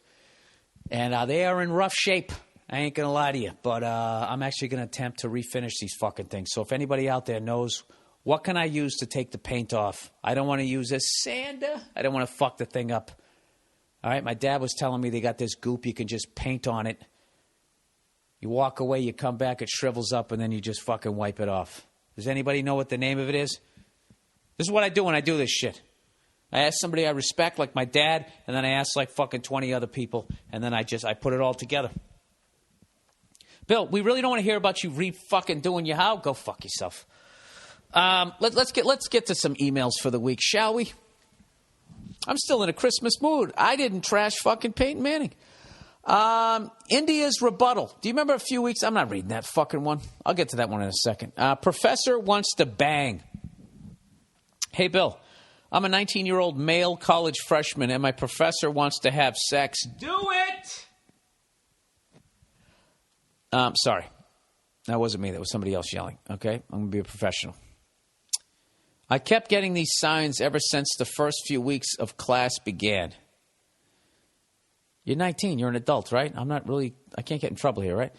And they are in rough shape. I ain't going to lie to you. But I'm actually going to attempt to refinish these fucking things. So if anybody out there knows, what can I use to take the paint off? I don't want to use a sander. I don't want to fuck the thing up. All right, my dad was telling me they got this goop you can just paint on it. You walk away, you come back, it shrivels up, and then you just fucking wipe it off. Does anybody know what the name of it is? This is what I do when I do this shit. I ask somebody I respect, like my dad, and then I ask like fucking 20 other people, and then I put it all together. Bill, we really don't want to hear about you re-fucking doing your how. Go fuck yourself. Let's get to some emails for the week, shall we? I'm still in a Christmas mood. I didn't trash fucking Peyton Manning. India's rebuttal. Do you remember a few weeks? I'm not reading that fucking one. I'll get to that one in a second. Professor wants to bang. Hey, Bill. I'm a 19-year-old male college freshman, and my professor wants to have sex. Do it! Sorry. That wasn't me. That was somebody else yelling. Okay? I'm going to be a professional. I kept getting these signs ever since the first few weeks of class began. You're 19. You're an adult, right? I can't get in trouble here, right?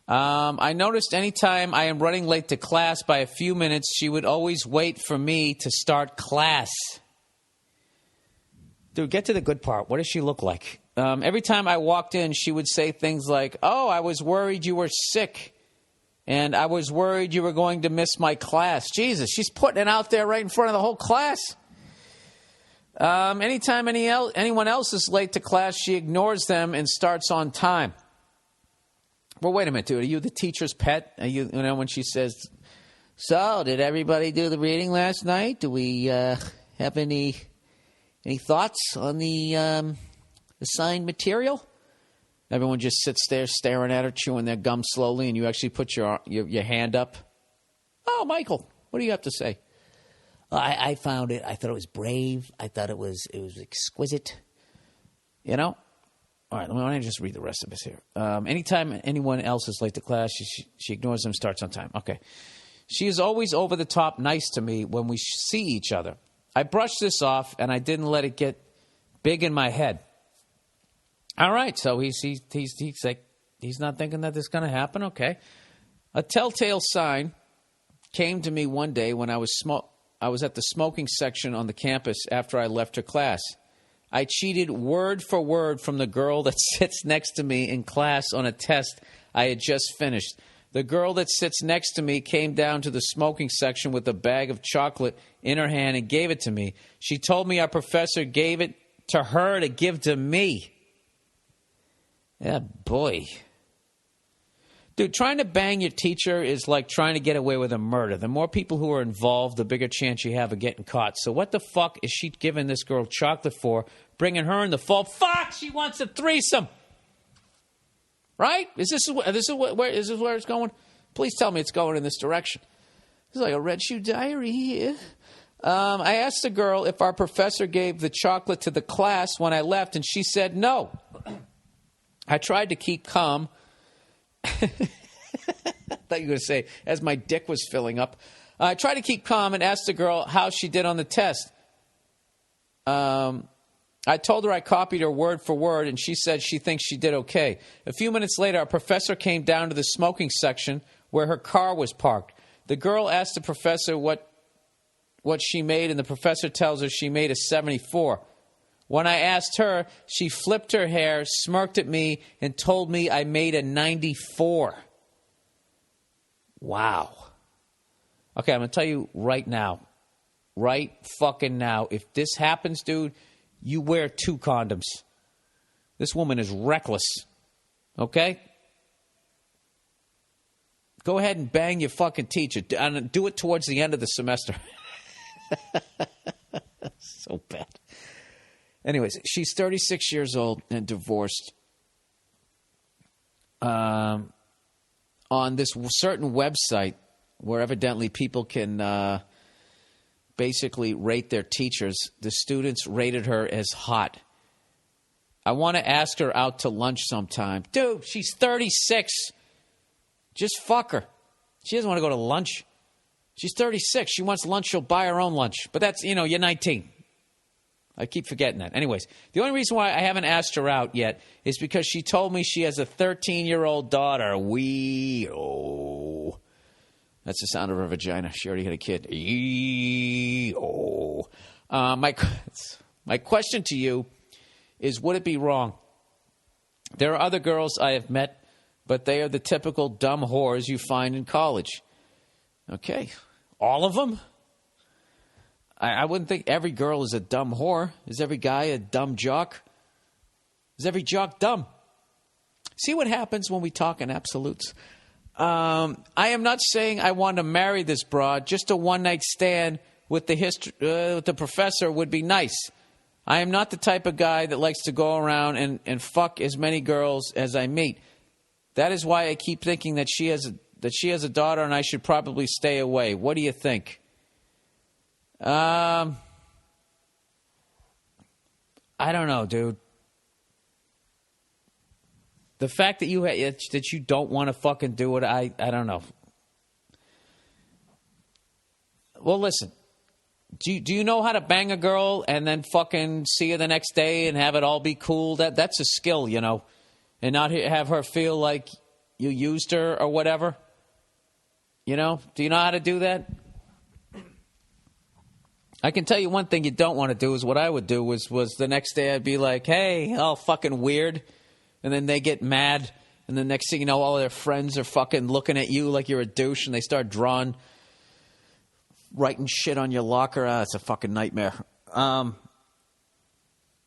I noticed anytime I am running late to class by a few minutes, she would always wait for me to start class. Dude, get to the good part. What does she look like? Every time I walked in, she would say things like, "Oh, I was worried you were sick. And I was worried you were going to miss my class." Jesus, she's putting it out there right in front of the whole class. Anytime anyone else is late to class, she ignores them and starts on time. Well, wait a minute, dude. Are you the teacher's pet? Are you know, when she says, "So, did everybody do the reading last night? Do we have any thoughts on the assigned material?" Everyone just sits there staring at her, chewing their gum slowly, and you actually put your hand up. "Oh, Michael, what do you have to say?" I found it. I thought it was brave. I thought it was exquisite. You know? All right, let me just read the rest of this here. Anytime anyone else is late to class, she ignores them, starts on time. Okay. She is always over the top nice to me when we see each other. I brushed this off, and I didn't let it get big in my head. All right, so he's like, he's not thinking that this is going to happen. Okay. A telltale sign came to me one day when I was at the smoking section on the campus after I left her class. I cheated word for word from the girl that sits next to me in class on a test I had just finished. The girl that sits next to me came down to the smoking section with a bag of chocolate in her hand and gave it to me. She told me our professor gave it to her to give to me. Yeah, boy. Dude, trying to bang your teacher is like trying to get away with a murder. The more people who are involved, the bigger chance you have of getting caught. So what the fuck is she giving this girl chocolate for, bringing her in the fault? Fuck, she wants a threesome. Right? Is this where it's going? Please tell me it's going in this direction. This is like a Red Shoe Diary here. I asked the girl if our professor gave the chocolate to the class when I left, and she said no. I tried to keep calm. I thought you were going to say, as my dick was filling up. I tried to keep calm and asked the girl how she did on the test. I told her I copied her word for word, and she said she thinks she did okay. A few minutes later, our professor came down to the smoking section where her car was parked. The girl asked the professor what she made, and the professor tells her she made a 74. When I asked her, she flipped her hair, smirked at me, and told me I made a 94. Wow. Okay, I'm going to tell you right now, right fucking now, if this happens, dude, you wear 2 condoms. This woman is reckless. Okay? Go ahead and bang your fucking teacher. And do it towards the end of the semester. So bad. Anyways, she's 36 years old and divorced. On this certain website where evidently people can basically rate their teachers, the students rated her as hot. I want to ask her out to lunch sometime. Dude, she's 36. Just fuck her. She doesn't want to go to lunch. She's 36. She wants lunch. She'll buy her own lunch. But that's, you're 19. I keep forgetting that. Anyways, the only reason why I haven't asked her out yet is because she told me she has a 13-year-old daughter. That's the sound of her vagina. She already had a kid. My question to you is, would it be wrong? There are other girls I have met, but they are the typical dumb whores you find in college. Okay. All of them? I wouldn't think every girl is a dumb whore. Is every guy a dumb jock? Is every jock dumb? See what happens when we talk in absolutes. I am not saying I want to marry this broad. Just a one-night stand with the professor would be nice. I am not the type of guy that likes to go around and fuck as many girls as I meet. That is why I keep thinking that she has a daughter and I should probably stay away. What do you think? I don't know, dude. The fact that you don't want to fucking do it, I don't know. Well, listen. Do you know how to bang a girl and then fucking see her the next day and have it all be cool? That's a skill, you know, and not have her feel like you used her or whatever. You know, do you know how to do that? I can tell you one thing you don't want to do is what I would do was the next day I'd be like, hey, all fucking weird. And then they get mad. And the next thing you know, all their friends are fucking looking at you like you're a douche. And they start writing shit on your locker. It's a fucking nightmare.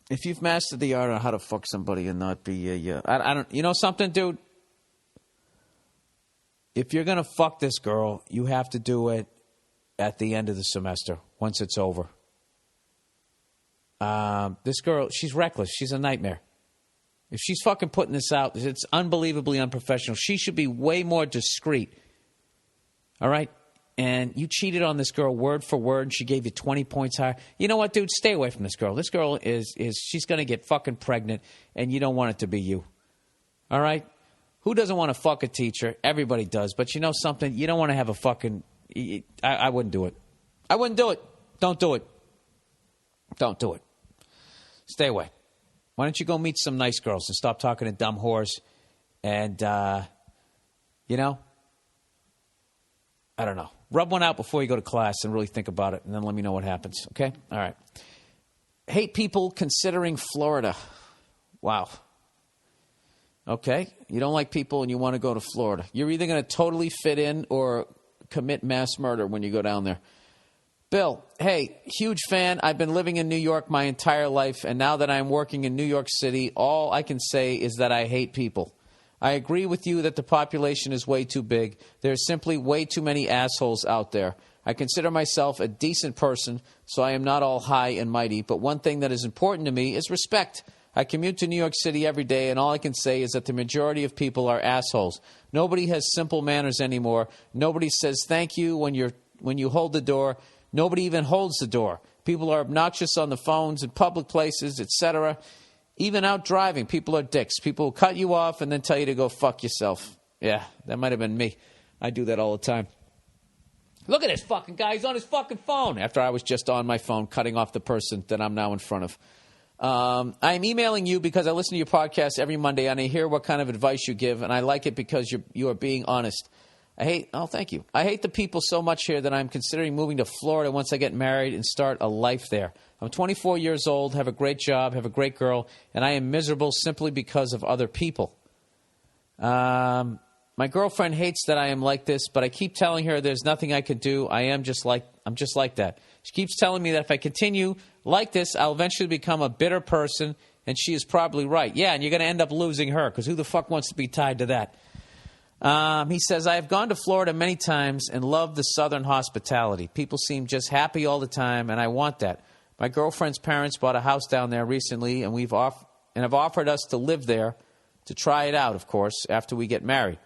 If you've mastered the art of how to fuck somebody and not be I don't, you know something, dude? If you're going to fuck this girl, you have to do it at the end of the semester, once it's over. This girl, she's reckless. She's a nightmare. If she's fucking putting this out, it's unbelievably unprofessional. She should be way more discreet. All right? And you cheated on this girl word for word, and she gave you 20 points higher. You know what, dude? Stay away from this girl. This girl she's going to get fucking pregnant, and you don't want it to be you. All right? Who doesn't want to fuck a teacher? Everybody does. But you know something? You don't want to have a fucking... I wouldn't do it. I wouldn't do it. Don't do it. Don't do it. Stay away. Why don't you go meet some nice girls and stop talking to dumb whores and, you know, I don't know. Rub one out before you go to class and really think about it, and then let me know what happens, okay? All right. Hate people considering Florida. Wow. Okay. You don't like people and you want to go to Florida. You're either going to totally fit in or commit mass murder when you go down there. Bill, hey, huge fan. I've been living in New York my entire life, and now that I'm working in New York City, all I can say is that I hate people. I agree with you that the population is way too big. There's simply way too many assholes out there. I consider myself a decent person, so I am not all high and mighty, but one thing that is important to me is respect. I commute to New York City every day, and all I can say is that the majority of people are assholes. Nobody has simple manners anymore. Nobody says thank you when you hold the door. Nobody even holds the door. People are obnoxious on the phones in public places, etc. Even out driving, people are dicks. People will cut you off and then tell you to go fuck yourself. Yeah, that might have been me. I do that all the time. Look at this fucking guy. He's on his fucking phone. After I was just on my phone cutting off the person that I'm now in front of. I'm emailing you because I listen to your podcast every Monday and I hear what kind of advice you give, and I like it because you are being honest. Thank you. I hate the people so much here that I'm considering moving to Florida once I get married and start a life there. I'm 24 years old, have a great job, have a great girl, and I am miserable simply because of other people. My girlfriend hates that I am like this, but I keep telling her there's nothing I could do. I'm just like that. She keeps telling me that if I continue like this, I'll eventually become a bitter person, and she is probably right. Yeah, and you're going to end up losing her, because who the fuck wants to be tied to that? He says, I have gone to Florida many times and love the southern hospitality. People seem just happy all the time, and I want that. My girlfriend's parents bought a house down there recently, and have offered us to live there to try it out, of course, after we get married.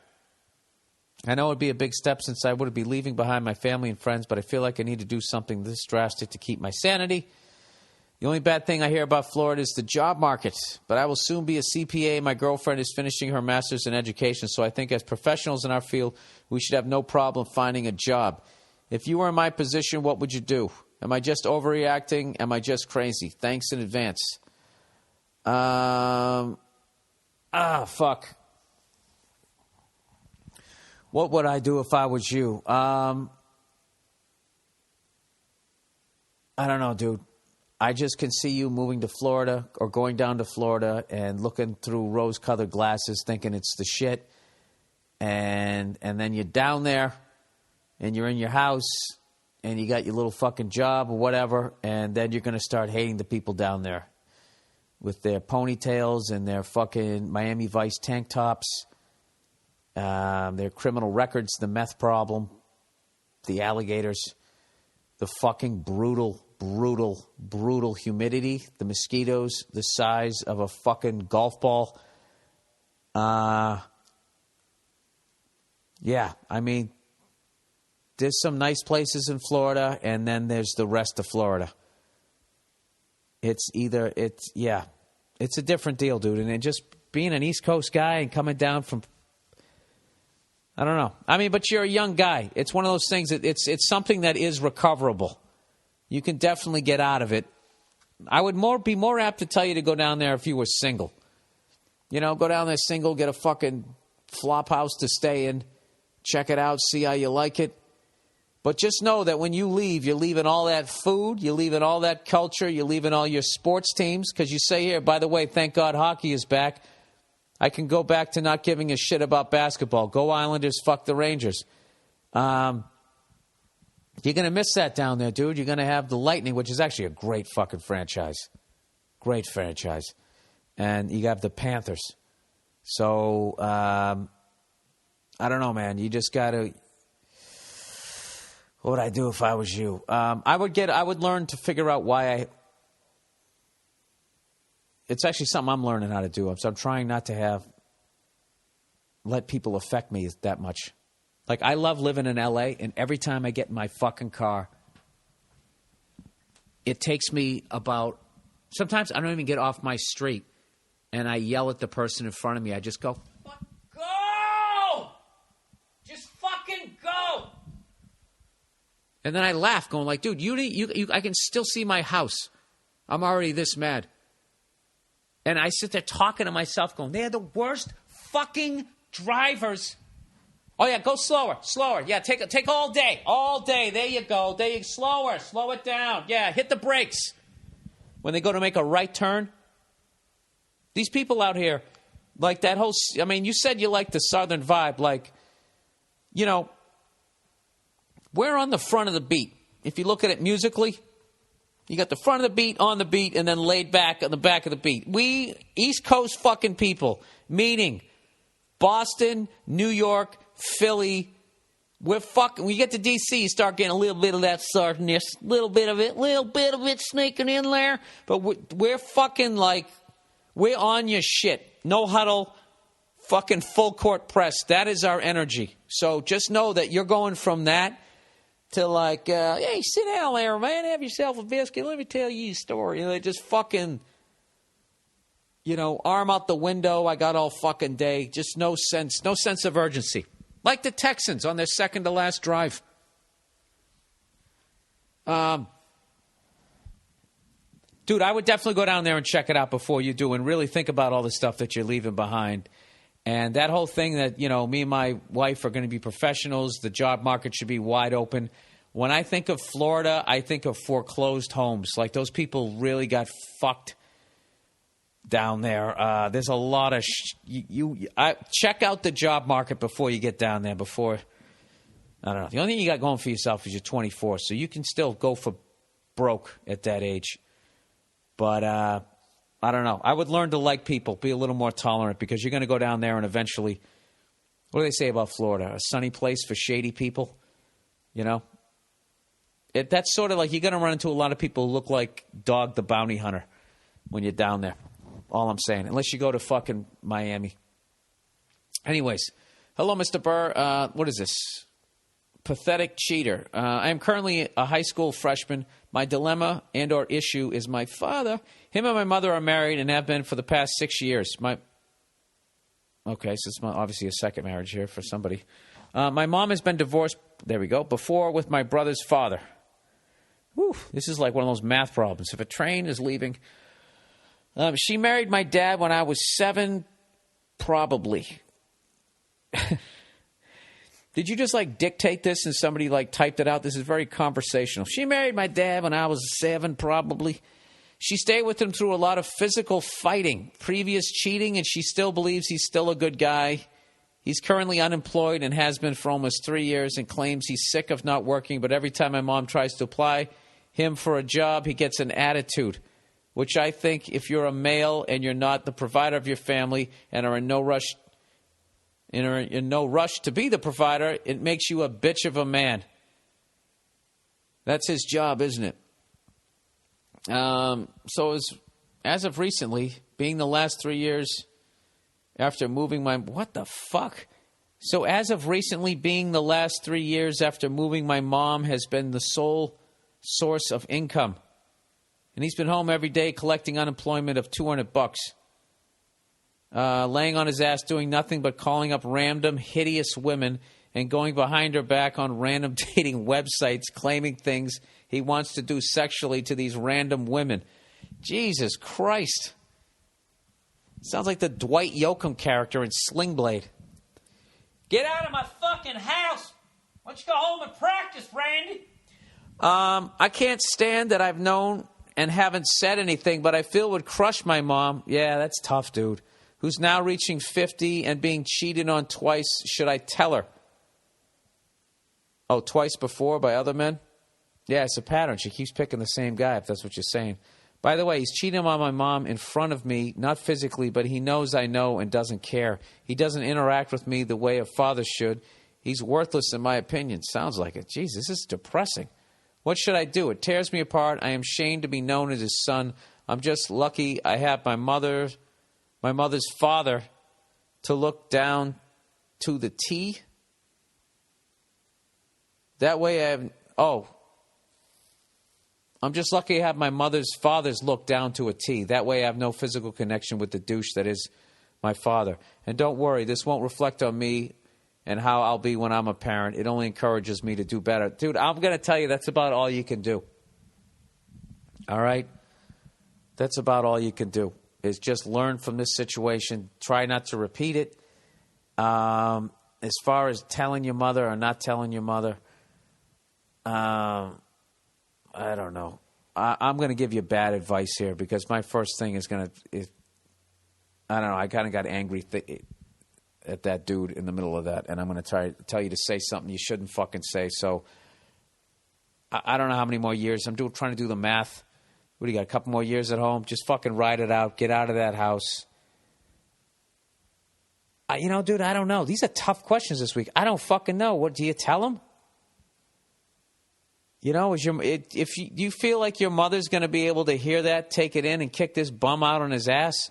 I know it would be a big step since I would be leaving behind my family and friends, but I feel like I need to do something this drastic to keep my sanity. The only bad thing I hear about Florida is the job market, but I will soon be a CPA. My girlfriend is finishing her master's in education, so I think as professionals in our field, we should have no problem finding a job. If you were in my position, what would you do? Am I just overreacting? Am I just crazy? Thanks in advance. Fuck. What would I do if I was you? I don't know, dude. I just can see you moving to Florida or going down to Florida and looking through rose-colored glasses thinking it's the shit. And then you're down there and you're in your house and you got your little fucking job or whatever, and then you're going to start hating the people down there. with their ponytails and their fucking Miami Vice tank tops, their criminal records, the meth problem, the alligators, the fucking brutal humidity, the mosquitoes the size of a fucking golf ball. Yeah, I mean, there's some nice places in Florida, and then there's the rest of Florida. It's a different deal, dude. And just being an East Coast guy and coming down from, I don't know. I mean, but you're a young guy. It's one of those things that it's something that is recoverable. You can definitely get out of it. I would be more apt to tell you to go down there if you were single. You know, go down there single, get a fucking flop house to stay in, check it out, see how you like it. But just know that when you leave, you're leaving all that food, you're leaving all that culture, you're leaving all your sports teams. Because you say here, by the way, thank God hockey is back. I can go back to not giving a shit about basketball. Go Islanders, fuck the Rangers. You're going to miss that down there, dude. You're going to have the Lightning, which is actually a great fucking franchise. Great franchise. And you have the Panthers. So, I don't know, man. You just got to... What would I do if I was you? I would learn to figure out why it's actually something I'm learning how to do. So I'm trying not to let people affect me that much. Like, I love living in L.A., and every time I get in my fucking car, it takes me about... Sometimes I don't even get off my street, and I yell at the person in front of me. I just go, go! Just fucking go! And then I laugh, going like, dude, I can still see my house. I'm already this mad. And I sit there talking to myself, going, they're the worst fucking drivers. Oh, yeah, go slower. Yeah, take all day. There you go. Slower. Slow it down. Yeah, hit the brakes. When they go to make a right turn. These people out here, like that whole... I mean, you said you like the Southern vibe. Like, you know... We're on the front of the beat. If you look at it musically, you got the front of the beat, on the beat, and then laid back on the back of the beat. We, East Coast fucking people, meaning Boston, New York, Philly, we're fucking, when you get to D.C., you start getting a little bit of that southernness, little bit of it sneaking in there. But we're fucking like, we're on your shit. No huddle, fucking full court press. That is our energy. So just know that you're going from that to like, hey, sit down there, man, have yourself a biscuit. Let me tell you a story. You know, just fucking, you know, arm out the window. I got all fucking day. Just no sense of urgency. Like the Texans on their second to last drive. Dude, I would definitely go down there and check it out before you do and really think about all the stuff that you're leaving behind. And that whole thing that, you know, me and my wife are going to be professionals. The job market should be wide open. When I think of Florida, I think of foreclosed homes. Like those people really got fucked down there. There's a lot of... check out the job market before you get down there. I don't know. The only thing you got going for yourself is you're 24. So you can still go for broke at that age. But... I don't know. I would learn to like people, be a little more tolerant, because you're going to go down there and eventually, what do they say about Florida? A sunny place for shady people, you know? That's sort of like you're going to run into a lot of people who look like Dog the Bounty Hunter when you're down there. All I'm saying, unless you go to fucking Miami. Anyways, hello, Mr. Burr. What is this? Pathetic cheater. I am currently a high school freshman. My dilemma and or issue is my father. Him and my mother are married and have been for the past 6 years. Okay, so it's obviously a second marriage here for somebody. My mom has been divorced, there we go, before with my brother's father. Whew, this is like one of those math problems. If a train is leaving. She married my dad when I was 7, probably. Did you just like dictate this and somebody like typed it out? This is very conversational. She married my dad when I was 7, probably. She stayed with him through a lot of physical fighting, previous cheating, and she still believes he's still a good guy. He's currently unemployed and has been for almost 3 years and claims he's sick of not working. But every time my mom tries to apply him for a job, he gets an attitude. which I think if you're a male and you're not the provider of your family and are in no rush to be the provider, it makes you a bitch of a man. That's his job, isn't it? So as of recently, being the last 3 years after moving my... What the fuck? So as of recently, being the last 3 years after moving my mom has been the sole source of income. And he's been home every day collecting unemployment of $200. Laying on his ass doing nothing but calling up random hideous women and going behind her back on random dating websites claiming things he wants to do sexually to these random women. Jesus Christ. Sounds like the Dwight Yoakam character in Sling Blade. Get out of my fucking house! Why don't you go home and practice, Randy? I can't stand that I've known and haven't said anything, but I feel would crush my mom. Yeah, that's tough, dude. Who's now reaching 50 and being cheated on twice. Should I tell her? Oh, twice before by other men? Yeah, it's a pattern. She keeps picking the same guy, if that's what you're saying. By the way, he's cheating on my mom in front of me, not physically, but he knows I know and doesn't care. He doesn't interact with me the way a father should. He's worthless in my opinion. Sounds like it. Jeez, this is depressing. What should I do? It tears me apart. I am ashamed to be known as his son. I'm just lucky I have my mother's father to look down to the T. That way I'm just lucky I have my mother's father's look down to a T. That way I have no physical connection with the douche that is my father. And don't worry, this won't reflect on me and how I'll be when I'm a parent. It only encourages me to do better. Dude, I'm going to tell you that's about all you can do. All right? That's about all you can do, is just learn from this situation. Try not to repeat it. As far as telling your mother or not telling your mother, I don't know. I'm going to give you bad advice here because my first thing is I don't know. I kind of got angry at that dude in the middle of that, and I'm going to tell you to say something you shouldn't fucking say. So I don't know how many more years. I'm trying to do the math. What do you got? A couple more years at home? Just fucking ride it out. Get out of that house. Dude, I don't know. These are tough questions this week. I don't fucking know. What do you tell him? If you feel like your mother's going to be able to hear that, take it in, and kick this bum out on his ass.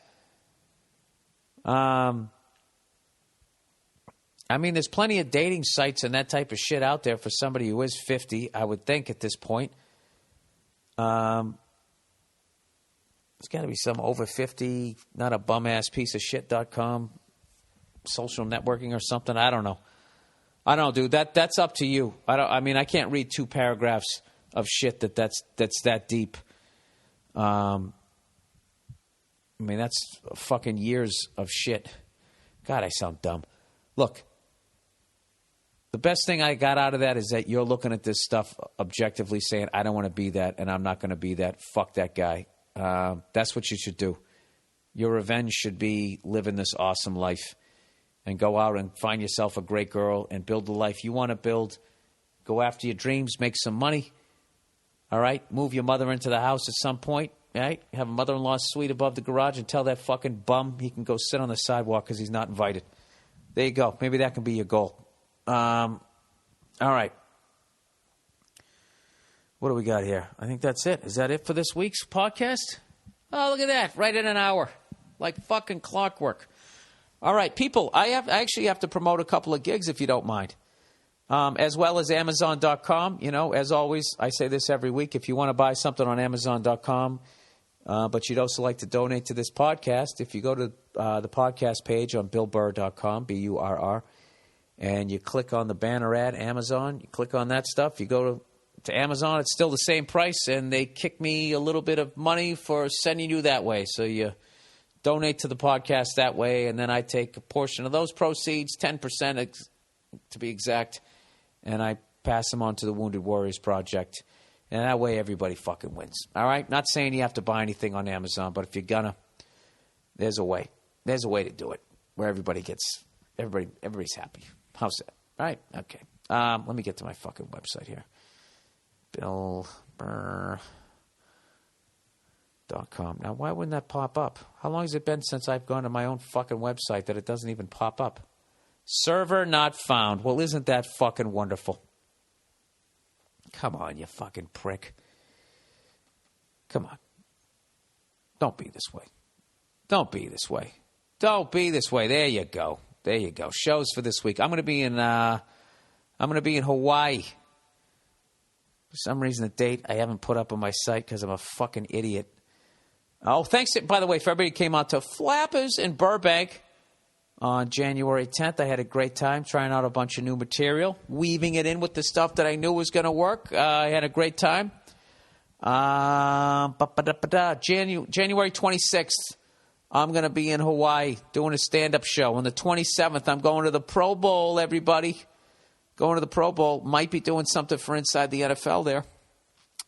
There's plenty of dating sites and that type of shit out there for somebody who is 50, I would think, at this point. There's got to be some over 50, not a bum-ass piece of shit.com, social networking or something. I don't know. I don't know, dude. That's up to you. I can't read 2 paragraphs of shit that's that deep. That's fucking years of shit. God, I sound dumb. Look, the best thing I got out of that is that you're looking at this stuff objectively saying, I don't want to be that, and I'm not going to be that. Fuck that guy. That's what you should do. Your revenge should be living this awesome life. And go out and find yourself a great girl and build the life you want to build. Go after your dreams, make some money. All right? Move your mother into the house at some point. All right? Have a mother-in-law suite above the garage and tell that fucking bum he can go sit on the sidewalk because he's not invited. There you go. Maybe that can be your goal. All right. What do we got here? I think that's it. Is that it for this week's podcast? Oh, look at that. Right in an hour. Like fucking clockwork. All right, people, I actually have to promote a couple of gigs if you don't mind, as well as Amazon.com. As always, I say this every week. If you want to buy something on Amazon.com, but you'd also like to donate to this podcast, if you go to the podcast page on BillBurr.com, BURR, and you click on the banner ad, Amazon, you click on that stuff, you go to Amazon, it's still the same price, and they kick me a little bit of money for sending you that way. So you donate to the podcast that way, and then I take a portion of those proceeds, 10% to be exact, and I pass them on to the Wounded Warriors Project. And that way everybody fucking wins. All right? Not saying you have to buy anything on Amazon, but if you're gonna, there's a way. There's a way to do it where everybody's happy. How's that? All right? Okay. Let me get to my fucking website here. BillBurr.com. Now, why wouldn't that pop up? How long has it been since I've gone to my own fucking website that it doesn't even pop up? Server not found. Well, isn't that fucking wonderful? Come on, you fucking prick. Come on. Don't be this way. Don't be this way. Don't be this way. There you go. There you go. Shows for this week. I'm going to be in Hawaii. For some reason, the date I haven't put up on my site because I'm a fucking idiot. Oh, thanks, by the way, for everybody who came out to Flappers in Burbank on January 10th. I had a great time trying out a bunch of new material, weaving it in with the stuff that I knew was going to work. I had a great time. January 26th, I'm going to be in Hawaii doing a stand-up show. On the 27th, I'm going to the Pro Bowl, everybody. Going to the Pro Bowl. Might be doing something for Inside the NFL there.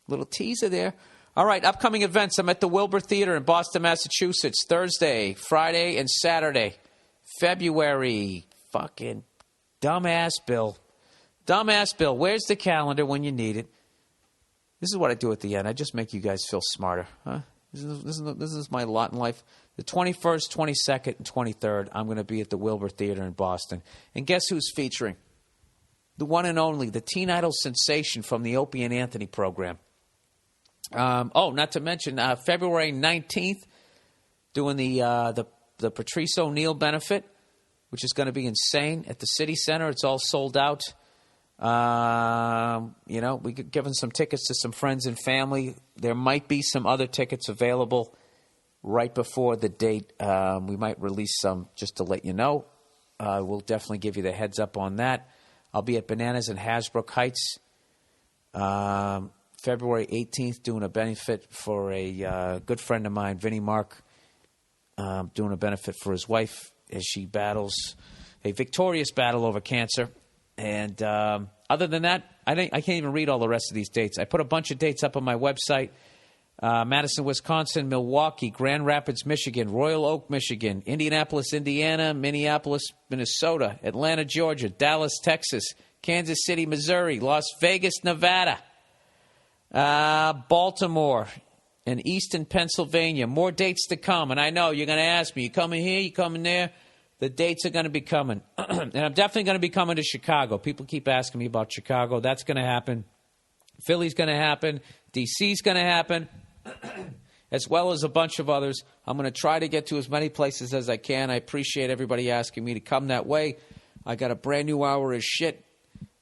Little teaser there. All right, upcoming events. I'm at the Wilbur Theater in Boston, Massachusetts, Thursday, Friday, and Saturday. February. Fucking dumbass Bill. Dumbass Bill. Where's the calendar when you need it? This is what I do at the end. I just make you guys feel smarter. Huh? This is my lot in life. The 21st, 22nd, and 23rd, I'm going to be at the Wilbur Theater in Boston. And guess who's featuring? The one and only, the teen idol sensation from the Opie and Anthony program. Not to mention, February 19th, doing the Patrice O'Neill benefit, which is going to be insane at the City Center. It's all sold out. We could given some tickets to some friends and family. There might be some other tickets available right before the date. We might release some just to let you know. We'll definitely give you the heads up on that. I'll be at Bananas in Hasbrook Heights February 18th doing a benefit for a good friend of mine, Vinnie Mark, doing a benefit for his wife as she battles a victorious battle over cancer. And other than that, I can't even read all the rest of these dates. I put a bunch of dates up on my website. Madison, Wisconsin, Milwaukee, Grand Rapids, Michigan, Royal Oak, Michigan, Indianapolis, Indiana, Minneapolis, Minnesota, Atlanta, Georgia, Dallas, Texas, Kansas City, Missouri, Las Vegas, Nevada, Baltimore, and Easton, Pennsylvania. More dates to come. And I know you're going to ask me, you coming here, you coming there? The dates are going to be coming. And I'm definitely going to be coming to Chicago. People keep asking me about Chicago. That's going to happen. Philly's going to happen. DC's going to happen. As well as a bunch of others. I'm going to try to get to as many places as I can. I appreciate everybody asking me to come that way. I got a brand new hour of shit,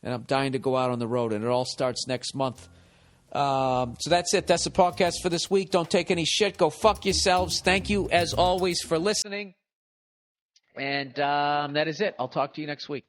and I'm dying to go out on the road, and it all starts next month. So that's it. That's the podcast for this week. Don't take any shit. Go fuck yourselves. Thank you, as always, for listening. And that is it. I'll talk to you next week.